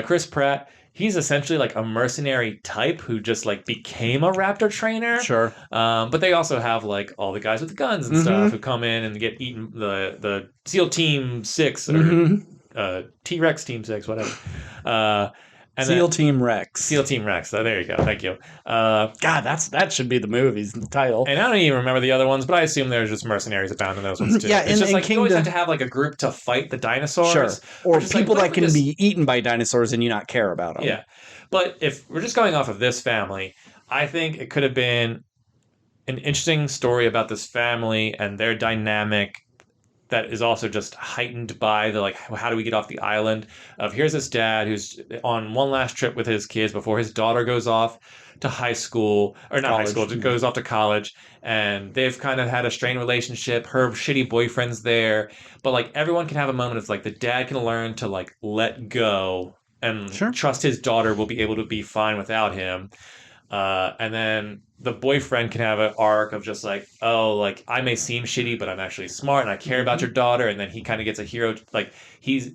Chris Pratt, he's essentially like a mercenary type who just like became a raptor trainer.
Sure.
But they also have like all the guys with the guns and stuff who come in and get eaten. The SEAL Team 6 or... T-Rex Team 6, whatever.
Team Rex.
SEAL Team Rex. Oh, there you go. Thank you.
God, that should be the movie's title.
And I don't even remember the other ones, but I assume there's just mercenaries abound in those ones too.
Yeah,
it's just like you always have to have like a group to fight the dinosaurs.
Sure. Or people that can be eaten by dinosaurs and you not care about them.
Yeah. But if we're just going off of this family, I think it could have been an interesting story about this family and their dynamic that is also just heightened by the, like, how do we get off the island? Of here's this dad who's on one last trip with his kids before his daughter goes off to high school, or not college. High school, goes off to college, and they've kind of had a strained relationship. Her shitty boyfriend's there, but like everyone can have a moment of like the dad can learn to like let go and trust his daughter will be able to be fine without him. And then the boyfriend can have an arc of just like, oh, like I may seem shitty, but I'm actually smart and I care about your daughter. And then he kind of gets a hero, like he's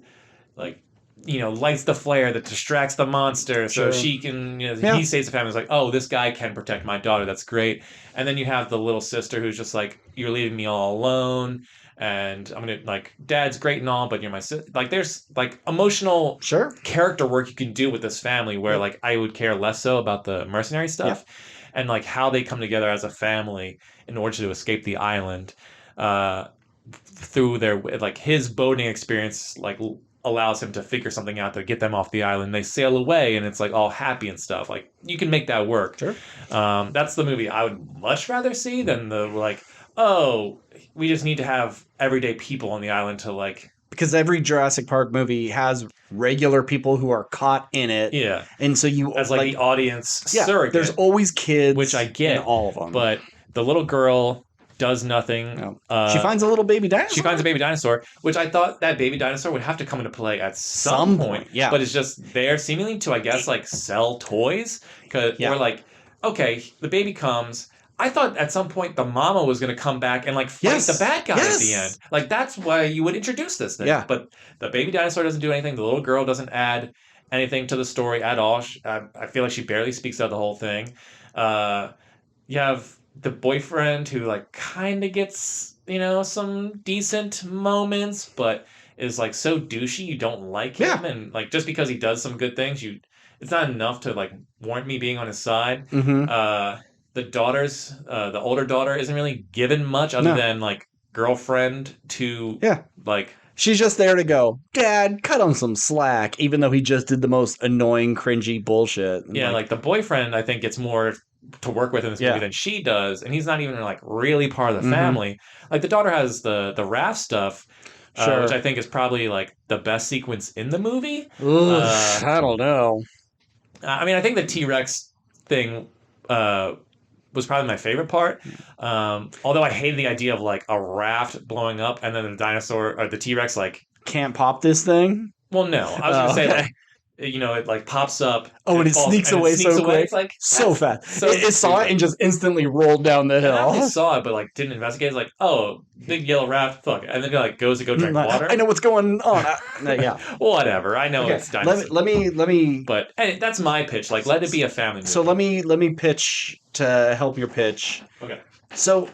like, you know, lights the flare that distracts the monster so she can, you know, he saves the family. It's like, oh, this guy can protect my daughter. That's great. And then you have the little sister who's just like, you're leaving me all alone. And I'm going to, like, dad's great and all, but you're my sister. Like, there's, like, emotional character work you can do with this family where, like, I would care less so about the mercenary stuff and, like, how they come together as a family in order to escape the island through their, like, his boating experience, like, allows him to figure something out to get them off the island. They sail away, and it's, like, all happy and stuff. Like, you can make that work.
Sure.
That's the movie I would much rather see than the, like, oh, we just need to have everyday people on the island to like...
Because every Jurassic Park movie has regular people who are caught in it.
Yeah.
And so you...
As like the audience surrogate.
There's always kids.
Which I get.
In all of them.
But the little girl does nothing.
No. She finds a little baby dinosaur.
She finds a baby dinosaur, which I thought that baby dinosaur would have to come into play at some point.
Yeah.
But it's just there seemingly to, I guess, like sell toys. Or like... okay, the baby comes. I thought at some point the mama was going to come back and like fight the bad guy at the end. Like that's why you would introduce this thing.
Yeah.
But the baby dinosaur doesn't do anything. The little girl doesn't add anything to the story at all. I feel like she barely speaks out the whole thing. You have the boyfriend who like kind of gets, some decent moments, but is like so douchey you don't like him, and like just because he does some good things, it's not enough to like warrant me being on his side.
Mm-hmm.
The older daughter isn't really given much other than like girlfriend to like.
She's just there to go, Dad, cut him some slack, even though he just did the most annoying, cringy bullshit.
And like the boyfriend, I think gets more to work with in this movie than she does, and he's not even like really part of the family. Like the daughter has the raft stuff, which I think is probably like the best sequence in the movie.
I don't know.
I mean, I think the T-Rex thing was probably my favorite part. Although I hated the idea of like a raft blowing up and then the dinosaur or the T-Rex like
can't pop this thing.
Well, no, I was gonna say like. It like pops up.
Oh, and it sneaks away so quick.
It's like
so fast. So it saw it and just instantly rolled down the hill.
I saw it, but like didn't investigate. It's like, oh, big yellow raft, fuck. And then it like goes to go drink water.
I know what's going on. Yeah.
Whatever. I know it's dinosaurs.
Let me.
But that's my pitch. Like, let it be a family movie.
So let me pitch to help your pitch.
Okay.
So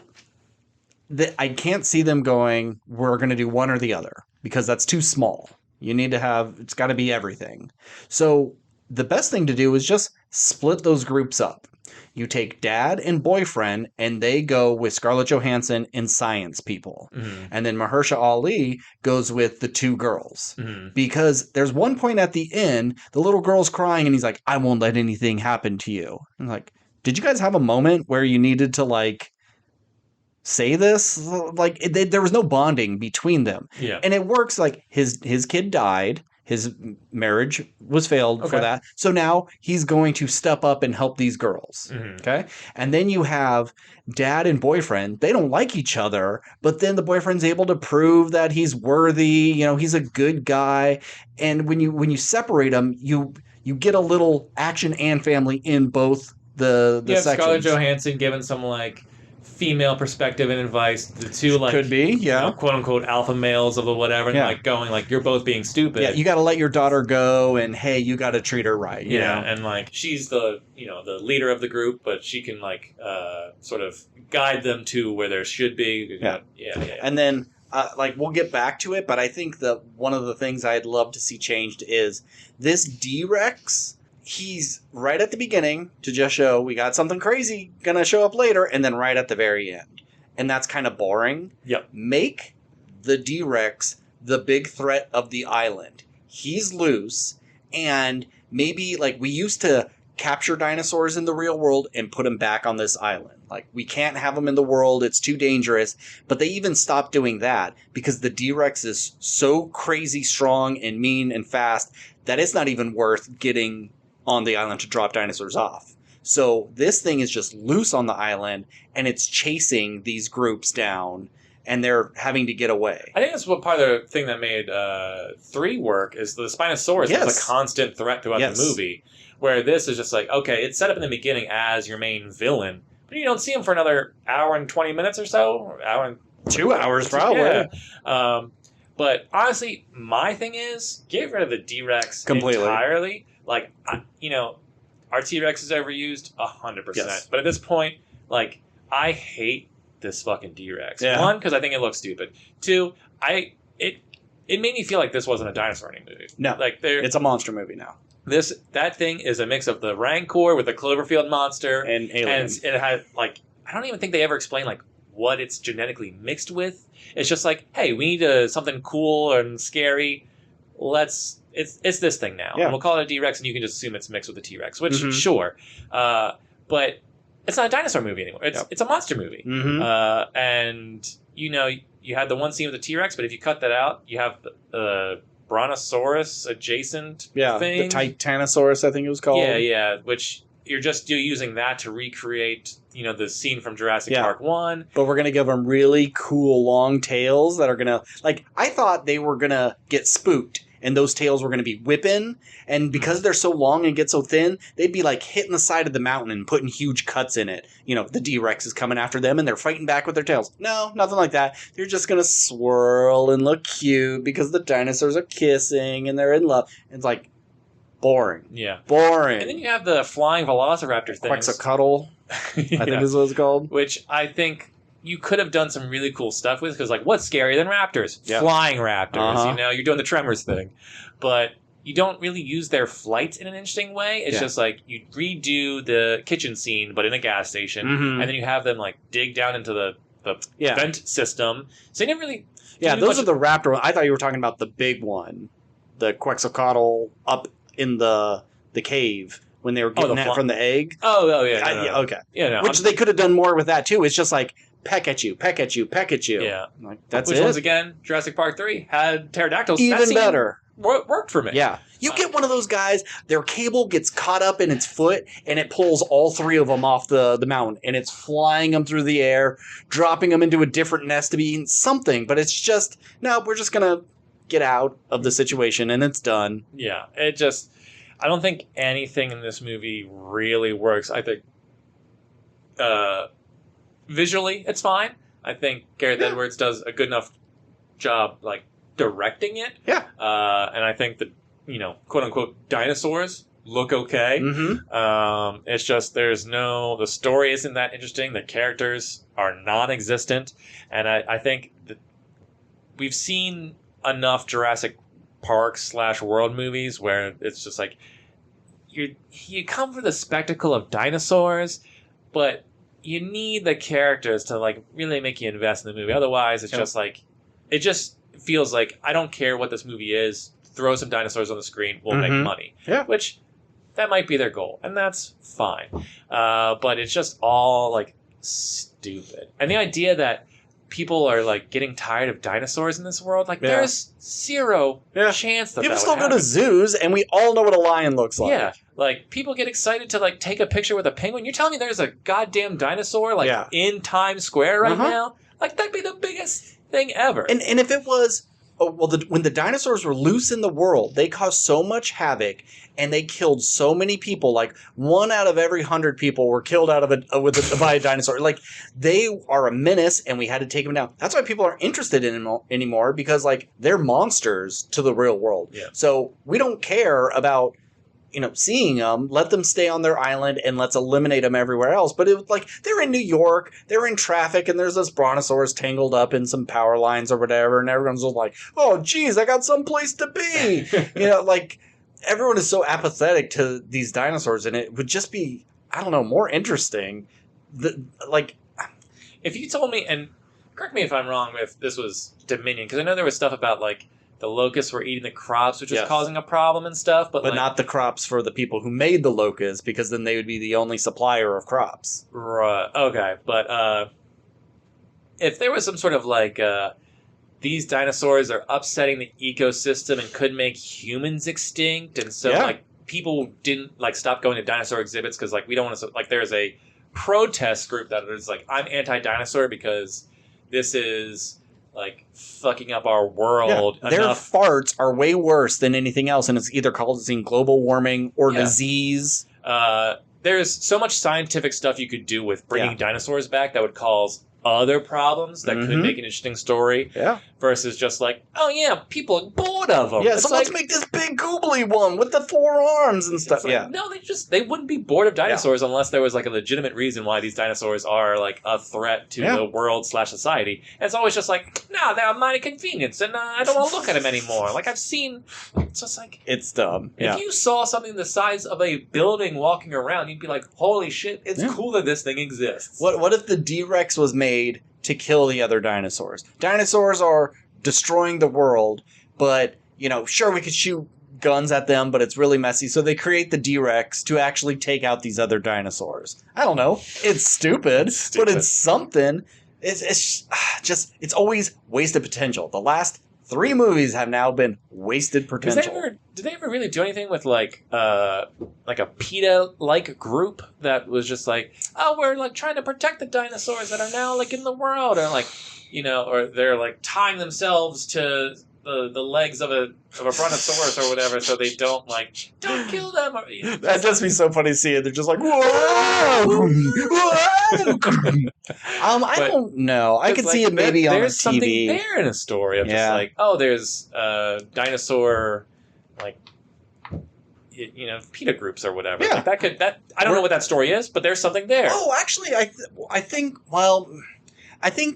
I can't see them going, we're going to do one or the other because that's too small. You need to have, it's got to be everything. So the best thing to do is just split those groups up. You take dad and boyfriend, and they go with Scarlett Johansson and science people. Mm-hmm. And then Mahershala Ali goes with the two girls. Mm-hmm. Because there's one point at the end, the little girl's crying, and he's like, I won't let anything happen to you. And like, did you guys have a moment where you needed to like say this? Like there was no bonding between them.
Yeah.
And it works like his kid died. His marriage was failed for that. So now he's going to step up and help these girls. Mm-hmm. Okay. And then you have dad and boyfriend. They don't like each other, but then the boyfriend's able to prove that he's worthy. He's a good guy. And when you separate them, you get a little action and family in both the sections.
Scarlett Johansson given some like female perspective and advice. The two like
could be,
quote unquote alpha males of the whatever, and like going like you're both being stupid.
Yeah, you got to let your daughter go, and hey, you got to treat her right. You know?
And like she's the the leader of the group, but she can like sort of guide them to where there should be.
Yeah. And then like we'll get back to it, but I think that one of the things I'd love to see changed is this D-Rex. He's right at the beginning to just show we got something crazy gonna show up later, and then right at the very end. And that's kind of boring.
Yep.
Make the D-Rex the big threat of the island. He's loose, and maybe like we used to capture dinosaurs in the real world and put them back on this island. Like we can't have them in the world, it's too dangerous. But they even stopped doing that because the D-Rex is so crazy strong and mean and fast that it's not even worth getting on the island to drop dinosaurs off. So this thing is just loose on the island, and it's chasing these groups down, and they're having to get away.
I think that's what part of the thing that made 3 work is the Spinosaurus is a constant threat throughout the movie, where this is just like, okay, it's set up in the beginning as your main villain, but you don't see him for another hour and 20 minutes or so, or hour and
2 hours probably.
Yeah. But honestly, my thing is, get rid of the D-Rex entirely. Like, our T-Rex is overused 100%. Yes. But at this point, like, I hate this fucking D-Rex. Yeah. 1, because I think it looks stupid. 2, it made me feel like this wasn't a dinosaur movie.
No,
like
it's a monster movie now.
That thing is a mix of the Rancor with the Cloverfield monster
and aliens.
And it had like I don't even think they ever explain like what it's genetically mixed with. It's just like, hey, we need something cool and scary. It's this thing now. Yeah. And we'll call it a D-Rex, and you can just assume it's mixed with a T-Rex, which, sure. But it's not a dinosaur movie anymore. It's a monster movie. Mm-hmm. And, you had the one scene with the T-Rex, but if you cut that out, you have the Brontosaurus adjacent thing.
The Titanosaurus, I think it was called.
Yeah, which you're using that to recreate, the scene from Jurassic Park 1.
But we're going to give them really cool long tails that are going to... Like, I thought they were going to get spooked and those tails were going to be whipping. And because they're so long and get so thin, they'd be like hitting the side of the mountain and putting huge cuts in it. You know, the D-Rex is coming after them and they're fighting back with their tails. No, nothing like that. They're just going to swirl and look cute because the dinosaurs are kissing and they're in love. It's like boring.
Yeah.
Boring.
And then you have the flying velociraptor things.
Quetzalcoatl, I think is what it's called.
Which I think you could have done some really cool stuff with, because, like, what's scarier than raptors?
Yep.
Flying raptors.
Uh-huh.
You know, you're doing the Tremors thing. But you don't really use their flights in an interesting way. It's just like you redo the kitchen scene, but in a gas station, and then you have them, like, dig down into the vent system. So you didn't really...
Yeah, those are the raptor. I thought you were talking about the big one, the Quetzalcoatl up in the cave when they were getting that from the egg.
Oh, yeah.
Yeah, okay.
Yeah, no,
which they could have done more with that, too. It's just like, peck at you, peck at you, peck at you.
Yeah.
Like, that's
Which
it.
once again, Jurassic Park 3 had pterodactyls.
Even better.
Worked for me.
Yeah. You get one of those guys, their cable gets caught up in its foot, and it pulls all three of them off the mountain, and it's flying them through the air, dropping them into a different nest to be eating something, but it's just, no, we're just going to get out of the situation, and it's done.
Yeah. I don't think anything in this movie really works. I think visually it's fine. I think Gareth Edwards does a good enough job, like, directing it.
Yeah.
And I think that, you know, quote unquote dinosaurs look okay.
Mm-hmm.
It's just the story isn't that interesting. The characters are non-existent. And I think that we've seen enough Jurassic Park / World movies where it's just like, you come for the spectacle of dinosaurs, but you need the characters to, like, really make you invest in the movie. Otherwise, it's just like, it just feels like, I don't care what this movie is, throw some dinosaurs on the screen, we'll make money.
Yeah.
Which, that might be their goal, and that's fine. But it's just all, like, stupid. And the idea that people are, like, getting tired of dinosaurs in this world, like, there's zero chance that
people
that
still
would
go
happen.
to zoos, and we all know what a lion looks like.
Yeah, like, people get excited to, like, take a picture with a penguin. You're telling me there's a goddamn dinosaur, like, in Times Square right now? Like, that'd be the biggest thing ever.
And if it was... when the dinosaurs were loose in the world, they caused so much havoc, and they killed so many people. Like, 1 out of every 100 people were killed by a dinosaur. Like, they are a menace, and we had to take them down. That's why people aren't interested in them anymore, because, like, they're monsters to the real world.
Yeah.
So we don't care about, seeing them. Let them stay on their island, and let's eliminate them everywhere else. But it was like, they're in New York, they're in traffic, and there's this brontosaurus tangled up in some power lines or whatever, and everyone's just like, oh, geez, I got someplace to be. Like, everyone is so apathetic to these dinosaurs, and it would just be, I don't know, more interesting.
If you told me, and correct me if I'm wrong if this was Dominion, because I know there was stuff about, like, the locusts were eating the crops, which was causing a problem and stuff. But like,
not the crops for the people who made the locusts, because then they would be the only supplier of crops.
Right. Okay. But if there was some sort of, like, these dinosaurs are upsetting the ecosystem and could make humans extinct, and so, like, people didn't, like, stop going to dinosaur exhibits because, like, we don't want to... Like, there's a protest group that is like, I'm anti-dinosaur because this is... like, fucking up our world.
Yeah, their farts are way worse than anything else, and it's either causing global warming or disease.
There's so much scientific stuff you could do with bringing dinosaurs back that would cause other problems that could make an interesting story. Yeah. Versus just like, oh yeah, people are bored of them.
Yeah, so let's make this big googly one with the 4 arms and stuff.
Like, no, they wouldn't be bored of dinosaurs unless there was, like, a legitimate reason why these dinosaurs are, like, a threat to the world / society. And it's always just like, no, they're a minor convenience, and I don't want to look at them anymore. Like, I've seen... It's just like...
It's dumb.
If you saw something the size of a building walking around, you'd be like, holy shit, it's cool that this thing exists.
What if the D-Rex was made to kill the other dinosaurs? Dinosaurs are destroying the world, but, sure, we could shoot guns at them, but it's really messy, so they create the D-Rex to actually take out these other dinosaurs. I don't know. It's stupid, but it's something. It's just, it's always wasted potential. The last 3 movies have now been wasted potential.
Did they ever really do anything with, like a PETA-like group that was just like, oh, we're, like, trying to protect the dinosaurs that are now, like, in the world, or, like, or they're, like, tying themselves to the legs of a brontosaurus or whatever, so they don't kill them.
That does be so funny to see it. They're just like, whoa, whoa. I don't know. I could see it maybe on a TV.
There's something there in a story of just like, oh, there's dinosaur PETA groups or whatever.
Yeah.
I don't know what that story is, but there's something there.
Oh, actually, I think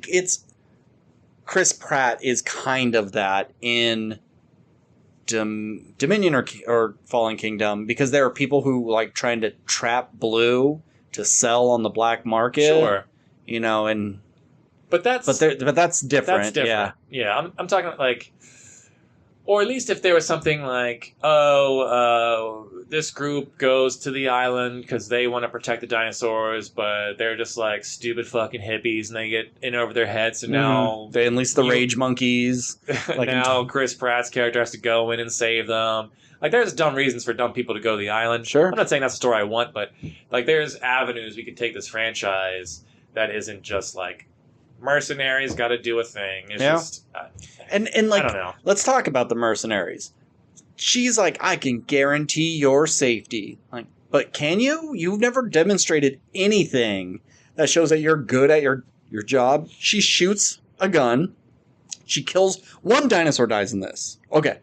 it's Chris Pratt is kind of that in Dominion or Fallen Kingdom, because there are people who like trying to trap Blue to sell on the black market.
Sure.
But that's different. That's different.
Yeah. I'm talking like, or at least if there was something like, this group goes to the island because they want to protect the dinosaurs, but they're just like stupid fucking hippies and they get in over their heads, and now
they unleash the rage monkeys.
Now Chris Pratt's character has to go in and save them. Like, there's dumb reasons for dumb people to go to the island.
Sure.
I'm not saying that's the story I want, but like, there's avenues we could take this franchise that isn't just like mercenaries got to do a thing. It's just...
And like, I don't know. Let's talk about the mercenaries. She's like, I can guarantee your safety. Like, but can you? You've never demonstrated anything that shows that you're good at your job. She shoots a gun. She kills... One dinosaur dies in this. Okay.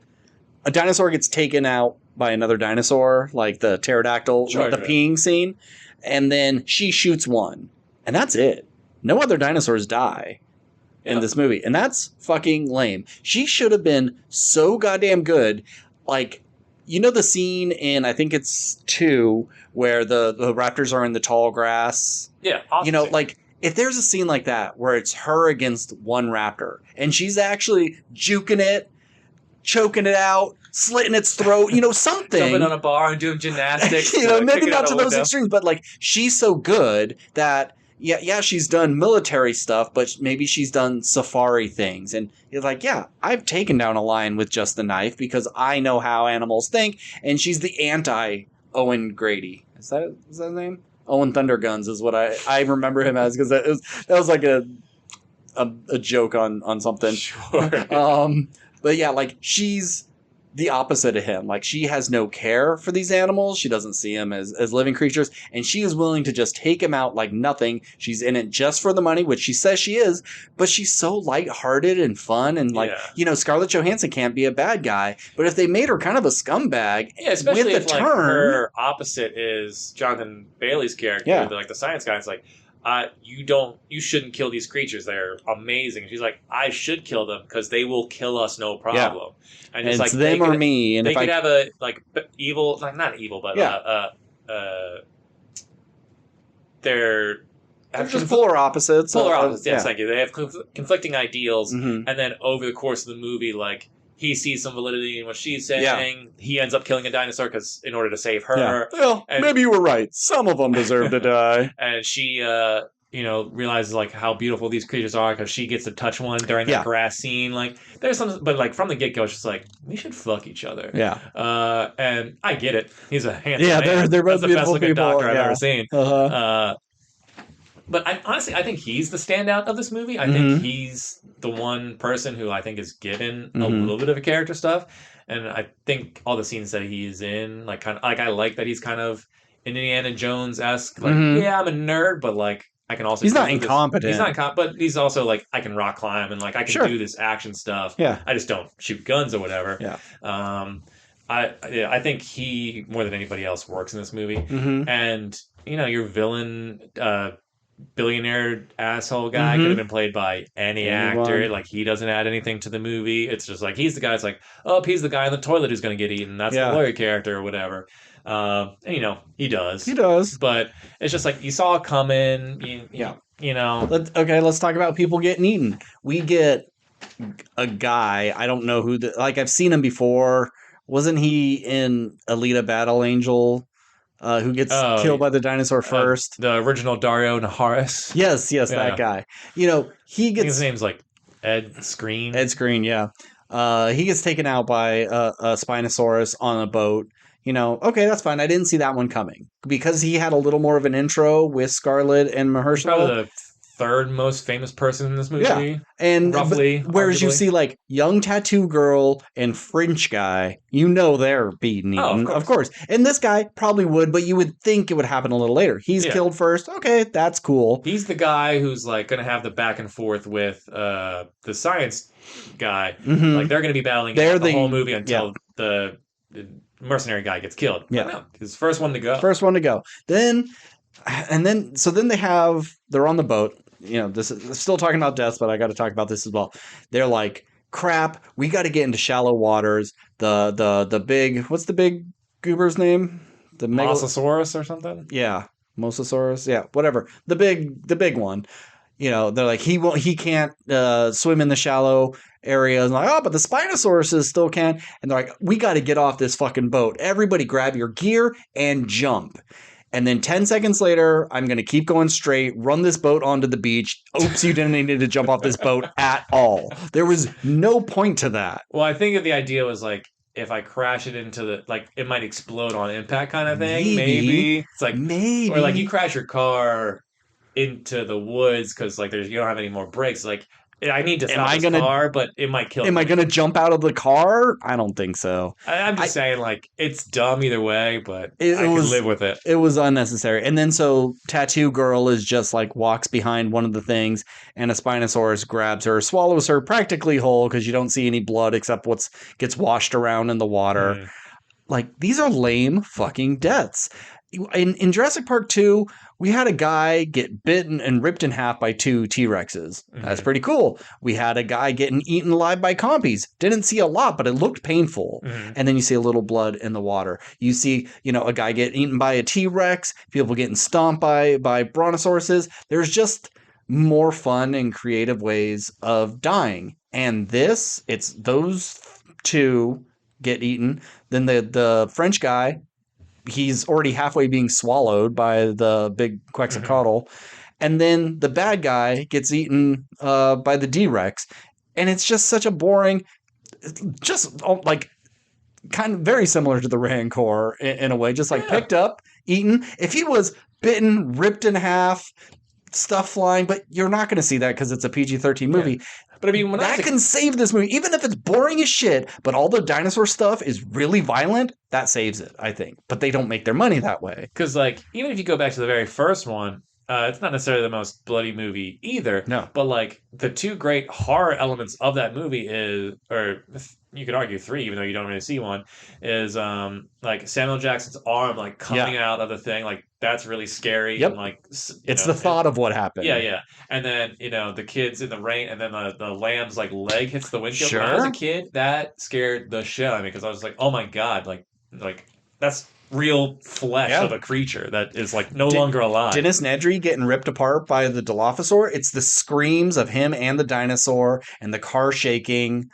A dinosaur gets taken out by another dinosaur, like the pterodactyl, the peeing scene. And then she shoots one. And that's it. No other dinosaurs die in this movie. And that's fucking lame. She should have been so goddamn good. Like, the scene in, I think it's 2, where the raptors are in the tall grass?
Yeah.
Like, if there's a scene like that where it's her against one raptor, and she's actually juking it, choking it out, slitting its throat, something.
Jumping on a bar and doing gymnastics.
Maybe not to those extremes, but like, she's so good that... Yeah, she's done military stuff, but maybe she's done safari things. And you're like, yeah, I've taken down a lion with just the knife because I know how animals think. And she's the anti-Owen Grady. Is that his name? Owen Thunderguns is what I remember him as, because that was like a joke on something.
Sure.
But yeah, like, she's the opposite of him. Like, she has no care for these animals. She doesn't see them as living creatures, and she is willing to just take them out like nothing. She's in it just for the money, which she says she is, but she's so lighthearted and fun, and like, Scarlett Johansson can't be a bad guy, but if they made her kind of a scumbag,
especially
with
if her opposite is Jonathan Bailey's character, like the science guy, it's like, you shouldn't kill these creatures. They're amazing. She's like, I should kill them because they will kill us, no problem.
Yeah. And it's like, them or me. And
they could have a evil, like, not evil, but they're
just polar opposites.
Polar opposites. Yes, thank you. They have conflicting ideals, and then over the course of the movie, like, he sees some validity in what she's saying. Yeah. He ends up killing a dinosaur in order to save her.
Yeah. Well, maybe you were right. Some of them deserve to die.
And she, realizes like how beautiful these creatures are because she gets to touch one during the grass scene. Like, there's some, but like from the get go, it's just like, we should fuck each other.
Yeah.
And I get it. He's a handsome man.
They're both
That's
beautiful
the best looking doctor I've ever seen. But I think he's the standout of this movie. I think he's the one person who I think is given a little bit of a character stuff, and I think all the scenes that he's in, like, kind of like, I like that he's kind of Indiana Jones-esque. Like, yeah, I'm a nerd, but like, I can also.
He's not incompetent.
He's not incompetent, but he's also like, I can rock climb and like, I can do this action stuff.
Yeah,
I just don't shoot guns or whatever.
Yeah.
I think he, more than anybody else, works in this movie, and your villain. Billionaire asshole guy could have been played by any actor. Like, he doesn't add anything to the movie. It's just like, he's the guy. It's like, oh, he's the guy in the toilet who's going to get eaten. That's the lawyer character or whatever. And, he does.
He does.
But it's just like, you saw it coming.
Let's talk about people getting eaten. We get a guy. I don't know who. I've seen him before. Wasn't he in Alita Battle Angel? Who gets killed by the dinosaur first?
The original Dario Naharis.
Yes, that guy. He gets.
I think his name's like Ed Skrein.
Ed Skrein, yeah. He gets taken out by a Spinosaurus on a boat. Okay, that's fine. I didn't see that one coming because he had a little more of an intro with Scarlett and Mahershala.
Probably the third most famous person in this movie.
Yeah. And
roughly.
Whereas
arguably.
you see like young tattoo girl and French guy, they're being eaten. Of course. And this guy probably would, but you would think it would happen a little later. He's killed first. Okay, that's cool.
He's the guy who's like going to have the back and forth with the science guy.
Mm-hmm.
Like they're going to be battling the whole movie until the mercenary guy gets killed.
Yeah.
No, he's the first one to go.
Then they're on the boat. This is still talking about deaths, but I got to talk about this as well. They're like, crap, we got to get into shallow waters. The big, what's the big goober's name? The
Mosasaurus or something?
Yeah. Mosasaurus. Yeah, whatever. The big one. They're like, he can't swim in the shallow areas. And like, but the Spinosauruses still can. And they're like, we got to get off this fucking boat. Everybody grab your gear and jump. And then 10 seconds later, I'm going to keep going straight, run this boat onto the beach. Oops, you didn't need to jump off this boat at all. There was no point to that.
Well, I think that the idea was like, if I crash it into it might explode on impact kind of thing. Maybe. It's like,
maybe.
Or like you crash your car into the woods because like you don't have any more brakes. Like, I need to stop this car, but it might kill me.
Am I going to jump out of the car? I don't think so.
I'm just saying, like, it's dumb either way, but I can live with it.
It was unnecessary. And then so Tattoo Girl is just like walks behind one of the things and a Spinosaurus grabs her, swallows her practically whole because you don't see any blood except what gets washed around in the water. Mm. Like, these are lame fucking deaths. In Jurassic Park 2, we had a guy get bitten and ripped in half by 2 T-Rexes. Mm-hmm. That's pretty cool. We had a guy getting eaten alive by compies. Didn't see a lot, but it looked painful. Mm-hmm. And then you see a little blood in the water. You see, a guy get eaten by a T-Rex, people getting stomped by brontosauruses. There's just more fun and creative ways of dying. And it's those 2 get eaten. Then the French guy, he's already halfway being swallowed by the big Quetzalcoatl. And then the bad guy gets eaten by the D-Rex. And it's just such a boring, just like kind of very similar to the Rancor in a way, just like picked up, eaten. If he was bitten, ripped in half, stuff flying, but you're not going to see that because it's a PG-13 movie. Yeah. But I mean, that can save this movie, even if it's boring as shit, but all the dinosaur stuff is really violent, that saves it, I think. But they don't make their money that way.
Because, like, even if you go back to the very first one, it's not necessarily the most bloody movie either.
No.
But, like, the 2 great horror elements of that movie or you could argue 3, even though you don't really see one, is, like, Samuel Jackson's arm, like, coming out of the thing. Like, that's really scary.
Yep.
And, like,
it's the thought of what happened.
Yeah. And then, the kids in the rain, and then the lamb's, like, leg hits the windshield.
Sure.
When I was a kid, that scared the shit out of me because I was like, oh my God, like that's real flesh of a creature that is like no longer alive.
Dennis Nedry getting ripped apart by the Dilophosaur. It's the screams of him and the dinosaur and the car shaking.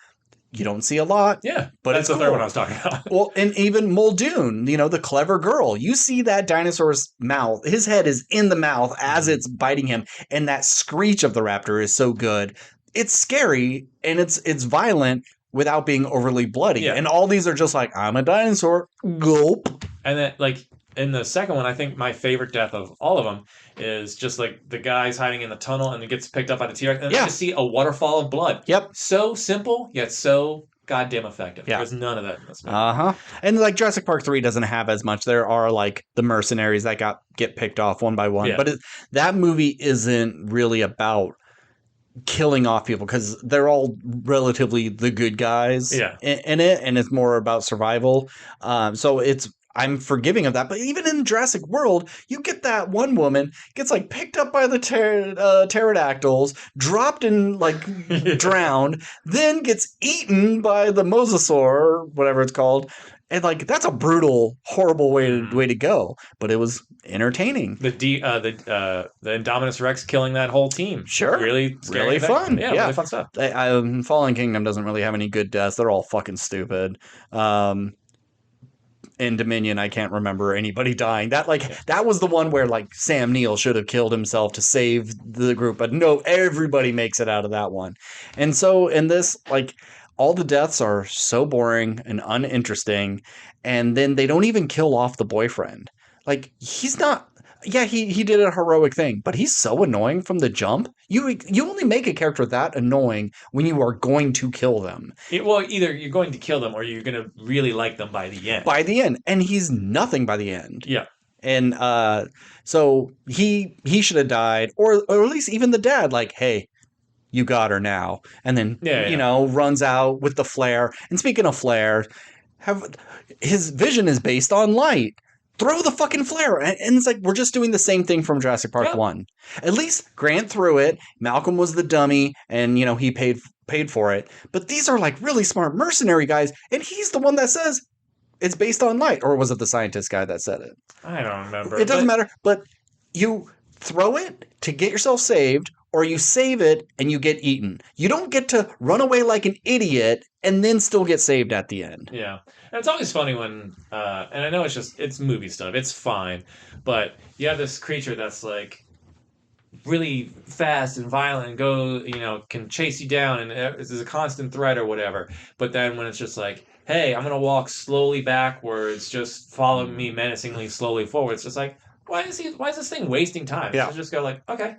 You don't see a lot.
Yeah.
But
that's the third one I was talking about.
Well, and even Muldoon, the clever girl. You see that dinosaur's mouth. His head is in the mouth as it's biting him. And that screech of the raptor is so good. It's scary and it's violent without being overly bloody. Yeah. And all these are just like, I'm a dinosaur. Gulp.
And then, like, in the second one, I think my favorite death of all of them is just, like, the guy's hiding in the tunnel and it gets picked up by the T-Rex. And you just see a waterfall of blood.
Yep.
So simple, yet so goddamn effective. Yeah. There's none of that in this movie.
Uh-huh. And, like, Jurassic Park 3 doesn't have as much. There are, like, the mercenaries that get picked off one by one. Yeah. But that movie isn't really about killing off people because they're all relatively the good guys in it, and it's more about survival. So I'm forgiving of that. But even in Jurassic World, you get that one woman gets like picked up by the pterodactyls, dropped in like drowned, then gets eaten by the mosasaur, whatever it's called. And like that's a brutal, horrible way to go, but it was entertaining.
The Indominus Rex killing that whole team,
sure,
really
fun.
Yeah, really fun stuff.
Fallen Kingdom doesn't really have any good deaths; they're all fucking stupid. In Dominion, I can't remember anybody dying. That was the one where like Sam Neill should have killed himself to save the group, but no, everybody makes it out of that one. And so in this, like, all the deaths are so boring and uninteresting, and then they don't even kill off the boyfriend. Like, he's not Yeah, he did a heroic thing, but he's so annoying from the jump. You only make a character that annoying when you are going to kill them.
Well, either you're going to kill them or you're going to really like them by the end.
By the end. And he's nothing by the end.
Yeah.
And so he should have died, or at least even the dad, like, hey, you got her now. And then, runs out with the flare. And speaking of flare, his vision is based on light. Throw the fucking flare. And it's like, we're just doing the same thing from Jurassic Park 1. At least Grant threw it. Malcolm was the dummy, and, he paid for it. But these are like really smart mercenary guys, and he's the one that says it's based on light. Or was it the scientist guy that said it?
I don't remember.
It doesn't matter. But you throw it to get yourself saved, or you save it and you get eaten. You don't get to run away like an idiot and then still get saved at the end.
Yeah. And it's always funny when, and I know it's movie stuff, it's fine, but you have this creature that's like really fast and violent and can chase you down and is a constant threat or whatever. But then when it's just like, hey, I'm going to walk slowly backwards, just follow me menacingly slowly forward, it's just like, why is this thing wasting time? Yeah. So just go like, okay,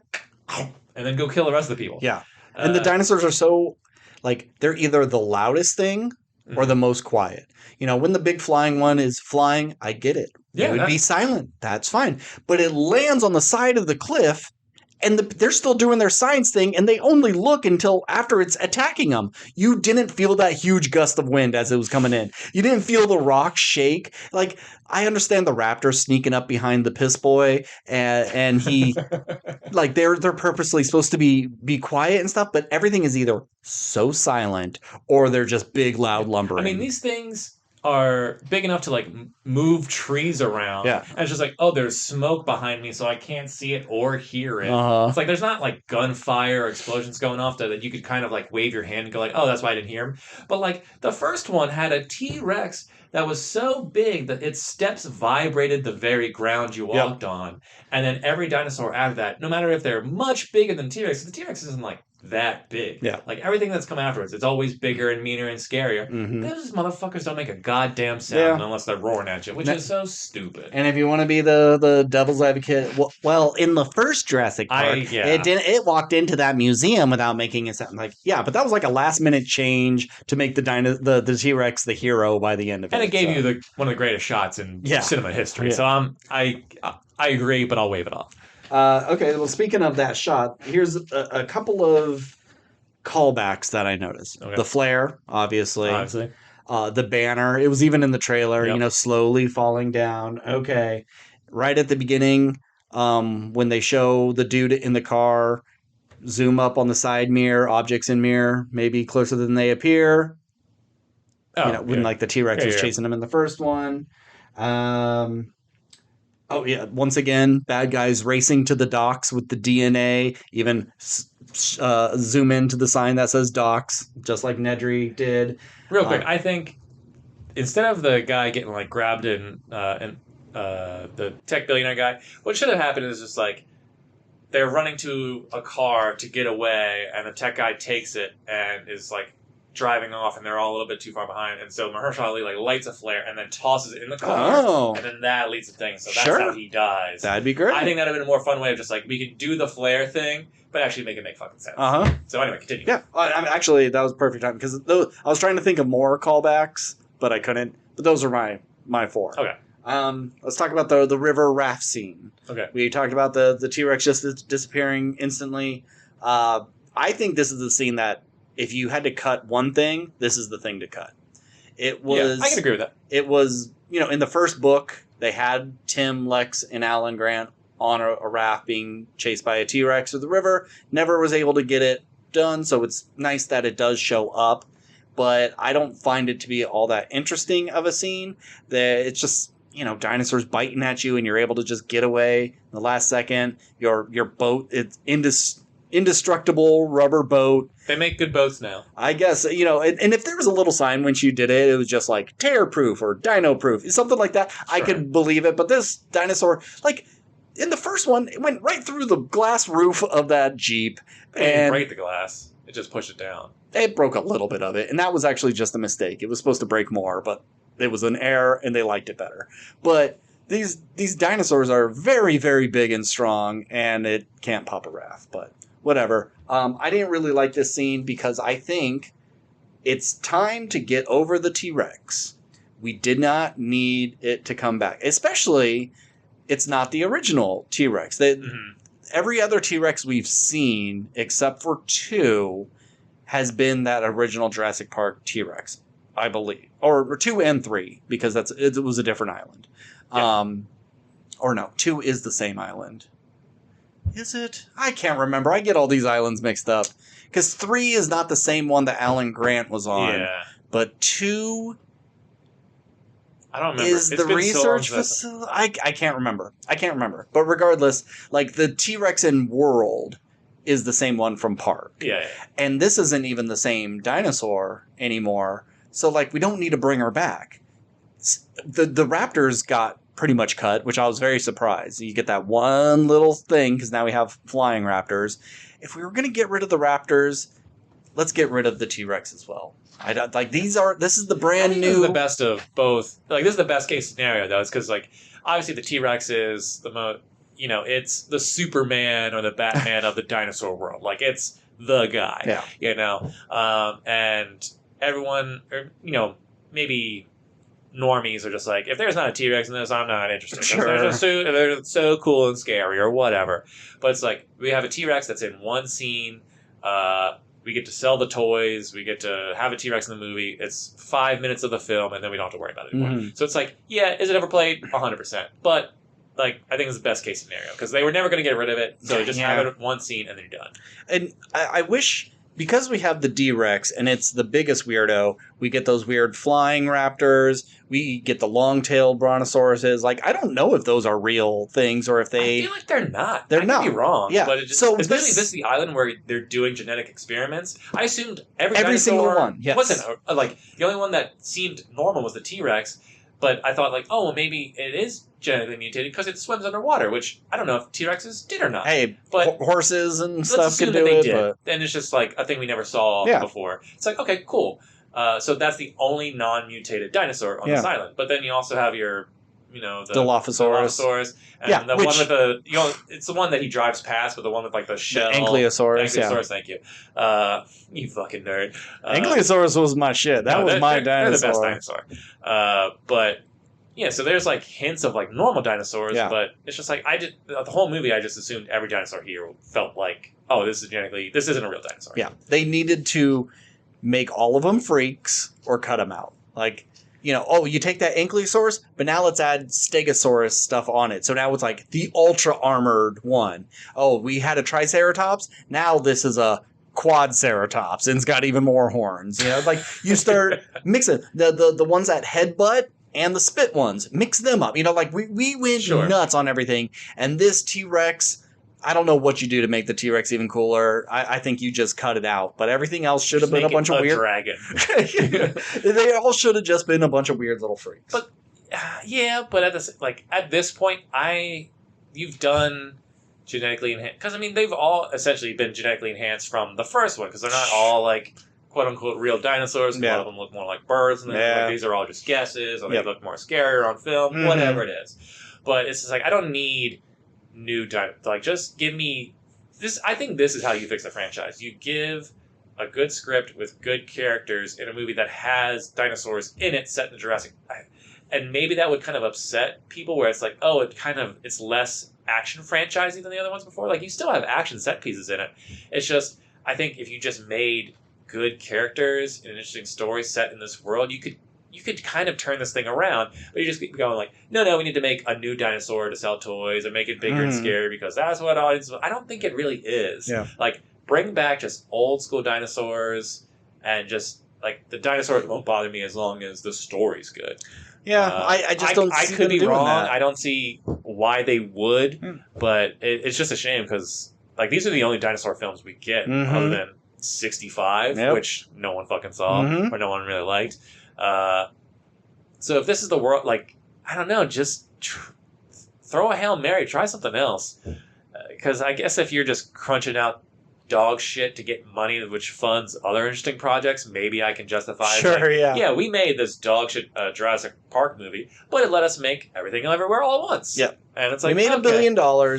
and then go kill the rest of the people.
Yeah. And the dinosaurs are so, like, they're either the loudest thing or the most quiet. When the big flying one is flying, I get it. Yeah, it would be silent. That's fine. But it lands on the side of the cliff, and they're still doing their science thing, and they only look until after it's attacking them. You didn't feel that huge gust of wind as it was coming in. You didn't feel the rock shake. Like, I understand the raptor sneaking up behind the piss boy, and he, like, they're purposely supposed to be quiet and stuff, but everything is either so silent or they're just big, loud lumbering.
I mean, these things are big enough to like move trees around.
Yeah.
And it's just like, oh, there's smoke behind me, so I can't see it or hear it. It's like there's not like gunfire or explosions going off that you could kind of like wave your hand and go like, oh, that's why I didn't hear him. But like the first one had a T-Rex that was so big that its steps vibrated the very ground you walked on. And then every dinosaur after that, no matter if they're much bigger than T-Rex, the T-Rex isn't like that big.
Yeah.
Like everything that's come afterwards, it's always bigger and meaner and scarier. Those motherfuckers don't make a goddamn sound unless they're roaring at you, which is so stupid.
And if you want to be the devil's advocate, well, in the first Jurassic Park, it walked into that museum without making a sound. Like, yeah, but that was like a last minute change to make the T-Rex the hero by the end of it.
And it gave you one of the greatest shots in cinema history. Yeah. So I agree, but I'll wave it off.
Okay, well, speaking of that shot, here's a couple of callbacks that I noticed. Okay. The flare, obviously. The banner, it was even in the trailer, slowly falling down. Okay. Right at the beginning, when they show the dude in the car, zoom up on the side mirror, objects in mirror, maybe closer than they appear. When like the T-Rex was chasing him in the first one. Oh, yeah. Once again, bad guys racing to the docks with the DNA, even zoom into the sign that says docks, just like Nedry did.
Real quick, I think instead of the guy getting like grabbed in the tech billionaire guy, what should have happened is just like they're running to a car to get away, and the tech guy takes it and is like driving off, and they're all a little bit too far behind, and so Mahershala Ali like lights a flare and then tosses it in the car, and then that leads to things. So that's how he dies.
That'd be great.
I think that'd have been a more fun way of just like we can do the flare thing, but actually make it make fucking sense. So anyway, continue.
Yeah, I mean, actually, that was perfect time because I was trying to think of more callbacks, but I couldn't. But those are my four.
Okay.
Let's talk about the river raft scene.
Okay.
We talked about the T-Rex just disappearing instantly. I think this is the scene that, if you had to cut one thing, this is the thing to cut. It was.
Yeah, I can agree with that.
It was, in the first book, they had Tim, Lex, and Alan Grant on a raft being chased by a T-Rex through the river. Never was able to get it done, so it's nice that it does show up. But I don't find it to be all that interesting of a scene. It's just, dinosaurs biting at you, and you're able to just get away in the last second. Your boat, it's indestructible rubber boat.
They make good boats now.
I guess, and if there was a little sign when she did it, it was just like tear-proof or dino-proof, something like that, sure, I could believe it. But this dinosaur, like, in the first one, it went right through the glass roof of that Jeep.
It didn't break the glass. It just pushed it down.
It broke a little bit of it, and that was actually just a mistake. It was supposed to break more, but it was an error, and they liked it better. But these dinosaurs are very, very big and strong, and it can't pop a Raph, but whatever. I didn't really like this scene because I think it's time to get over the T-Rex. We did not need it to come back. Especially, it's not the original T-Rex. Every other T-Rex we've seen, except for 2, has been that original Jurassic Park T-Rex, I believe. Or 2 and 3, because it was a different island. Yeah. Or no, 2 is the same island. Is it? I can't remember. I get all these islands mixed up. Because 3 is not the same one that Alan Grant was on. Yeah. But 2...
I don't remember.
Is the research facility? I can't remember. But regardless, like, the T-Rex in World is the same one from Park.
Yeah.
And this isn't even the same dinosaur anymore. So, like, we don't need to bring her back. The Raptors got pretty much cut, which I was very surprised. You get that one little thing, because now we have flying raptors. If we were going to get rid of the raptors, let's get rid of the T-Rex as well. I don't like this is the brand new.
This is the best of both. Like, this is the best case scenario, though. It's because, like, obviously the T-Rex is the most, it's the Superman or the Batman of the dinosaur world. Like, it's the guy, and everyone, or, maybe normies are just like, if there's not a T-Rex in this, I'm not interested.
Sure.
They're so cool and scary or whatever. But it's like, we have a T-Rex that's in one scene. We get to sell the toys. We get to have a T-Rex in the movie. It's 5 minutes of the film, and then we don't have to worry about it anymore. Mm-hmm. So it's like, yeah, is it overplayed? 100%. But, like, I think it's the best case scenario, because they were never going to get rid of it. So just have it one scene, and then you're done.
And I wish... Because we have the D-Rex, and it's the biggest weirdo, we get those weird flying raptors, we get the long-tailed brontosauruses. Like, I don't know if those are real things, or if they...
I feel like they're not.
They're not.
I could be wrong.
Yeah.
But especially this is the island where they're doing genetic experiments. I assumed every
single one, yes.
Wasn't, like, the only one that seemed normal was the T-Rex, but I thought, like, oh, well, maybe it is genetically mutated because it swims underwater, which I don't know if T-Rexes did or not.
Hey, but horses and stuff
could
do it. But...
And it's just like a thing we never saw before. It's like, okay, cool. So that's the only non-mutated dinosaur on this island. But then you also have your, the Dilophosaurus. And the one with the, it's the one that he drives past, but the one with like the shell.
Ankylosaurus.
Thank you. You fucking nerd.
Ankylosaurus was my shit. That was my dinosaur.
They're the best dinosaur. But... Yeah, so there's like hints of like normal dinosaurs, but it's just like the whole movie I just assumed every dinosaur here felt like, oh, this isn't a real dinosaur.
Yeah, they needed to make all of them freaks or cut them out. Like, you take that Ankylosaurus, but now let's add Stegosaurus stuff on it. So now it's like the ultra armored one. Oh, we had a Triceratops. Now this is a Quadceratops and it's got even more horns. Like you start mixing the ones that headbutt. And the spit ones, mix them up. Like we went nuts on everything. And this T-Rex, I don't know what you do to make the T-Rex even cooler. I think you just cut it out. But everything else should have been a bunch of weird...
dragon.
They all should have just been a bunch of weird little freaks.
But, but at this point, you've done genetically enhanced... Because, they've all essentially been genetically enhanced from the first one. Because they're not all, like... quote-unquote real dinosaurs. A lot of them look more like birds. And these are all just guesses. Or they look more scarier on film. Whatever it is. But it's just like, I don't need new dinosaurs. Like, just give me... this. I think this is how you fix the franchise. You give a good script with good characters in a movie that has dinosaurs in it set in the Jurassic... And maybe that would kind of upset people where it's like, oh, it's less action franchising than the other ones before. Like, you still have action set pieces in it. It's just, I think if you just made... good characters and an interesting story set in this world, you could kind of turn this thing around, but you just keep going like, no, we need to make a new dinosaur to sell toys and make it bigger and scary because that's what audiences... I don't think it really is. Yeah. Like, bring back just old school dinosaurs and just, like, the dinosaurs won't bother me as long as the story's good.
Yeah, I just don't see
I could be wrong.
That.
I don't see why they would, but it's just a shame because, like, these are the only dinosaur films we get other than 65, which no one fucking saw or no one really liked. So if this is the world, like, I don't know, just throw a Hail Mary, try something else. Because I guess if you're just crunching out dog shit to get money, which funds other interesting projects, maybe I can justify.
Sure,
Yeah, we made this dog shit Jurassic Park movie, but it let us make Everything Everywhere All at Once.
Yep.
And it's like,
we made $1 billion.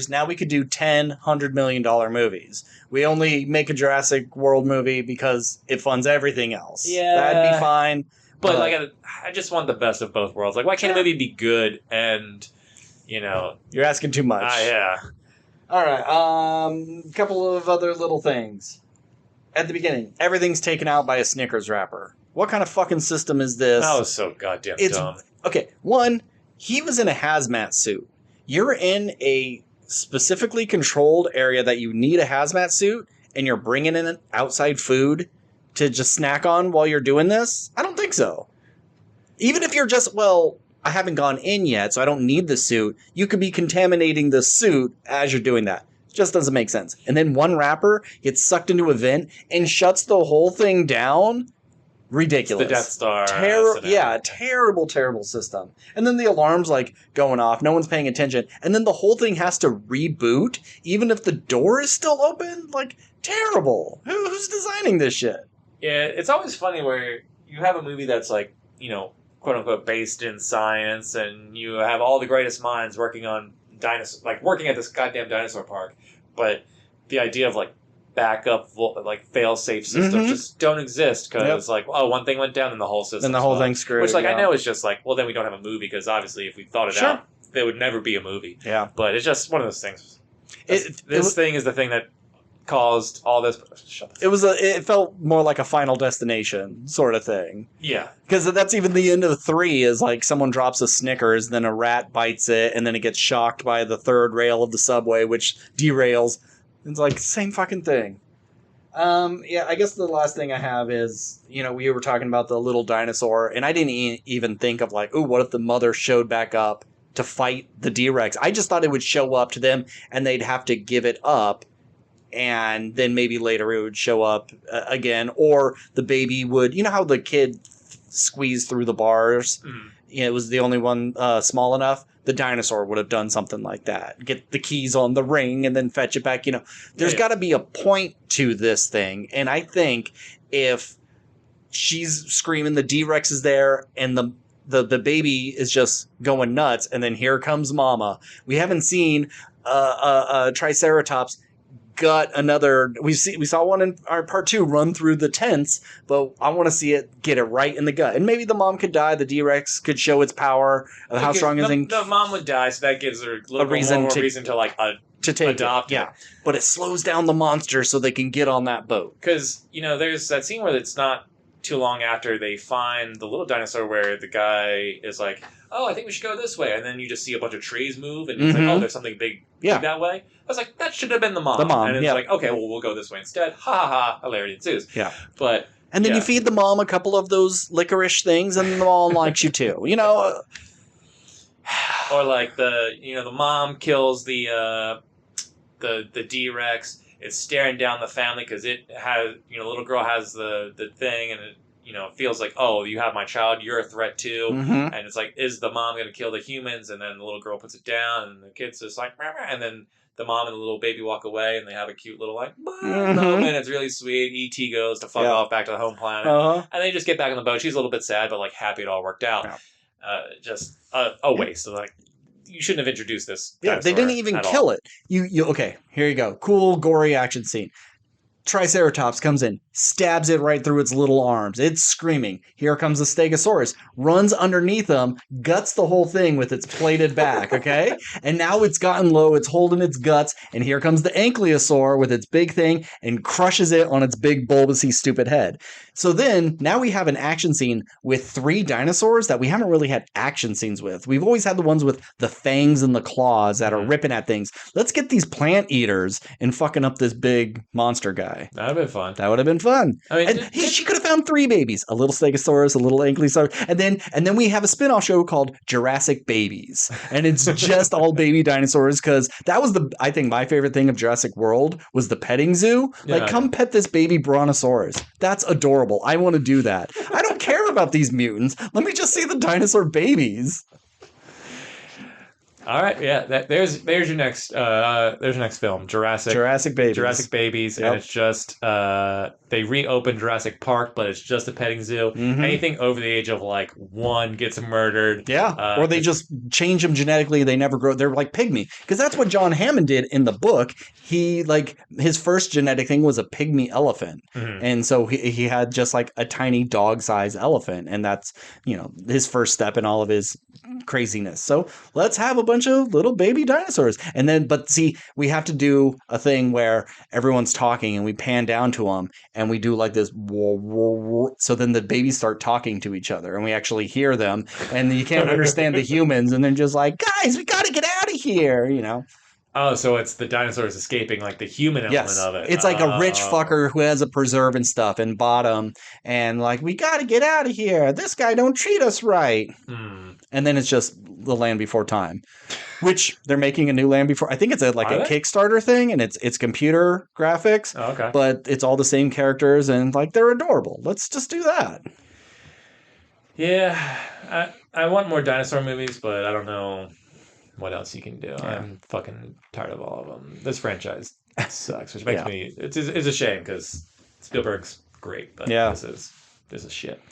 Now we could do 10 $100 million movies. We only make a Jurassic World movie because it funds everything else.
Yeah.
That'd be fine.
But like, I just want the best of both worlds. Like, why can't a movie be good and, you know...
You're asking too much.
Yeah.
All right. A couple of other little things. At the beginning, everything's taken out by a Snickers wrapper. What kind of fucking system is this?
That was so goddamn dumb.
Okay, one, he was in a hazmat suit. You're in a specifically controlled area that you need a hazmat suit, and you're bringing in outside food to just snack on while you're doing this? I don't think so. Even if you're just, I haven't gone in yet, so I don't need the suit. You could be contaminating the suit as you're doing that. It just doesn't make sense. And then one wrapper gets sucked into a vent and shuts the whole thing down. Ridiculous.
It's the Death Star.
Terrible, terrible system. And then the alarm's like going off. No one's paying attention. And then the whole thing has to reboot, even if the door is still open. Like, terrible. Who's designing this shit?
Yeah, it's always funny where you have a movie that's like, quote unquote based in science, and you have all the greatest minds working on working at this goddamn dinosaur park, but the idea of like backup, like fail-safe systems just don't exist because one thing went down and the whole system.
And the whole thing's screwed.
Which I know is just like, well, then we don't have a movie because obviously if we thought it out, there would never be a movie.
Yeah,
but it's just one of those things. This thing is the thing that caused all this.
It felt more like a Final Destination sort of thing.
Yeah,
because that's even the end of 3 is like someone drops a Snickers, then a rat bites it, and then it gets shocked by the third rail of the subway, which derails. It's like same fucking thing. I guess the last thing I have is, we were talking about the little dinosaur, and I didn't even think of like, what if the mother showed back up to fight the D-Rex? I just thought it would show up to them and they'd have to give it up. And then maybe later it would show up again, or the baby would, how the kid squeezed through the bars, it was the only one small enough. The dinosaur would have done something like that. Get the keys on the ring and then fetch it back. There's got to be a point to this thing. And I think if she's screaming, the D-Rex is there, and the baby is just going nuts, and then here comes Mama. We haven't seen a Triceratops gut another. We saw one in our part 2 run through the tents, but I want to see it get it right in the gut. And maybe the mom could die. The D-Rex could show its power of how strong it is.
The mom would die, so that gives her a reason to
take
adopt
it. Yeah, but it slows down the monster so they can get on that boat.
Because there's that scene where it's not too long after they find the little dinosaur where the guy is like, oh, I think we should go this way. And then you just see a bunch of trees move, and it's like, oh, there's something big that way. I was like, that should have been the mom. And it's like, okay, well, we'll go this way instead. Ha ha ha, hilarity ensues.
Yeah.
And
then you feed the mom a couple of those licorice things, and the mom likes you too.
Or like the mom kills the D-Rex. It's staring down the family because it has, the little girl has the thing, and it, feels like, oh, you have my child, you're a threat too. And it's like, is the mom going to kill the humans? And then the little girl puts it down, and the kid's just like, and then the mom and the little baby walk away, and they have a cute little moment. It's really sweet. E.T. goes to fuck off back to the home planet. And they just get back on the boat. She's a little bit sad, but like happy it all worked out. Just a waste. So, like, you shouldn't have introduced this.
Yeah, they didn't even kill it. You okay, here you go. Cool, gory action scene. Triceratops comes in, stabs it right through its little arms. It's screaming. Here comes the Stegosaurus, runs underneath them, guts the whole thing with its plated back, okay? And now it's gotten low, it's holding its guts, and here comes the Ankylosaur with its big thing and crushes it on its big bulbousy stupid head. So then, now we have an action scene with 3 dinosaurs that we haven't really had action scenes with. We've always had the ones with the fangs and the claws that are ripping at things. Let's get these plant eaters and fucking up this big monster guy.
That would have been fun.
That would have been fun.
I mean,
she could have found 3 babies. A little Stegosaurus, a little Ankylosaurus, and then we have a spin-off show called Jurassic Babies. And it's just all baby dinosaurs, because that was I think my favorite thing of Jurassic World was the petting zoo. Come pet this baby brontosaurus. That's adorable. I want to do that. I don't care about these mutants. Let me just see the dinosaur babies.
All right, yeah. There's your next film, Jurassic Babies,
Yep.
and it's just they reopened Jurassic Park, but it's just a petting zoo.
Mm-hmm.
Anything over the age of like 1 gets murdered.
Yeah, or they just change them genetically. They never grow. They're like pygmy, because that's what John Hammond did in the book. He his first genetic thing was a pygmy elephant, and so he had just like a tiny dog-sized elephant, and that's his first step in all of his craziness. So let's have a bunch of little baby dinosaurs, and then but see, we have to do a thing where everyone's talking and we pan down to them and we do like this, so then the babies start talking to each other and we actually hear them, and you can't understand the humans, and they're just like, guys, we got to get out of here,
Oh, so it's the dinosaurs escaping like the human element of it.
It's like a rich fucker who has a preserve and stuff and bottom, and like, we got to get out of here. This guy don't treat us right. And then it's just the Land Before Time, which they're making a new Land Before. I think it's a Kickstarter thing, and it's computer graphics.
Oh, okay.
But it's all the same characters, and like, they're adorable. Let's just do that.
Yeah, I want more dinosaur movies, but I don't know what else you can do. Yeah. I'm fucking tired of all of them. This franchise sucks, which makes me... It's a shame, because Spielberg's great, but this is shit.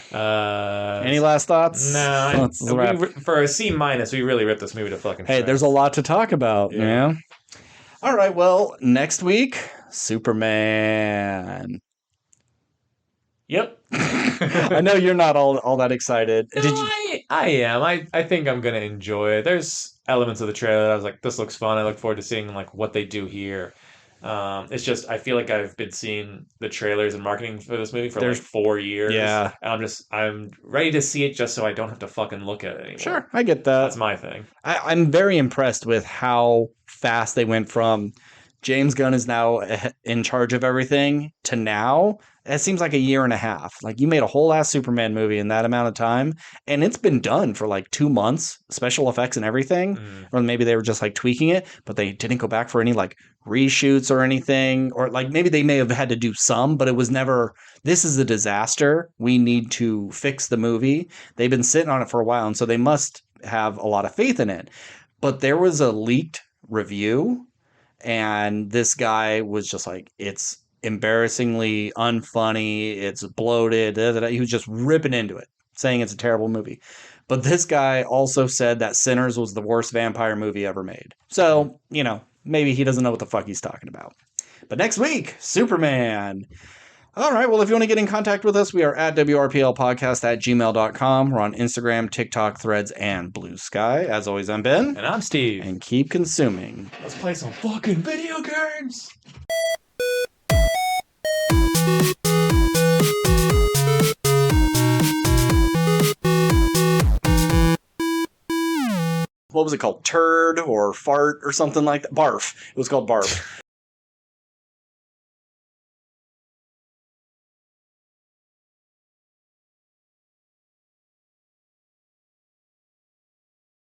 Any last thoughts?
No. For a C-, we really ripped this movie to fucking shreds.
Hey, there's a lot to talk about. Yeah. All right, well, next week, Superman.
Yep.
I know you're not all that excited.
No, I am. I think I'm gonna enjoy it. There's elements of the trailer that I was like, this looks fun. I look forward to seeing like what they do here. It's just, I feel like I've been seeing the trailers and marketing for this movie for like 4 years.
Yeah.
And I'm ready to see it just so I don't have to fucking look at it anymore.
Sure, I get that.
That's my thing.
I'm very impressed with how fast they went from James Gunn is now in charge of everything to now. It seems like a year and a half. Like, you made a whole ass Superman movie in that amount of time, and it's been done for like 2 months, special effects and everything. Or maybe they were just like tweaking it, but they didn't go back for any like reshoots or anything. Or like, maybe they may have had to do some, but it was never, this is a disaster. We need to fix the movie. They've been sitting on it for a while, and so they must have a lot of faith in it. But there was a leaked review, and this guy was just like, it's embarrassingly unfunny, it's bloated. He was just ripping into it, saying it's a terrible movie. But this guy also said that Sinners was the worst vampire movie ever made. So, maybe he doesn't know what the fuck he's talking about. But next week, Superman. All right, well, if you want to get in contact with us, we are at WRPLpodcast@gmail.com. We're on Instagram, TikTok, Threads, and Blue Sky. As always, I'm Ben.
And I'm Steve.
And keep consuming.
Let's play some fucking video games.
What was it called? Turd or fart or something like that? Barf. It was called Barf.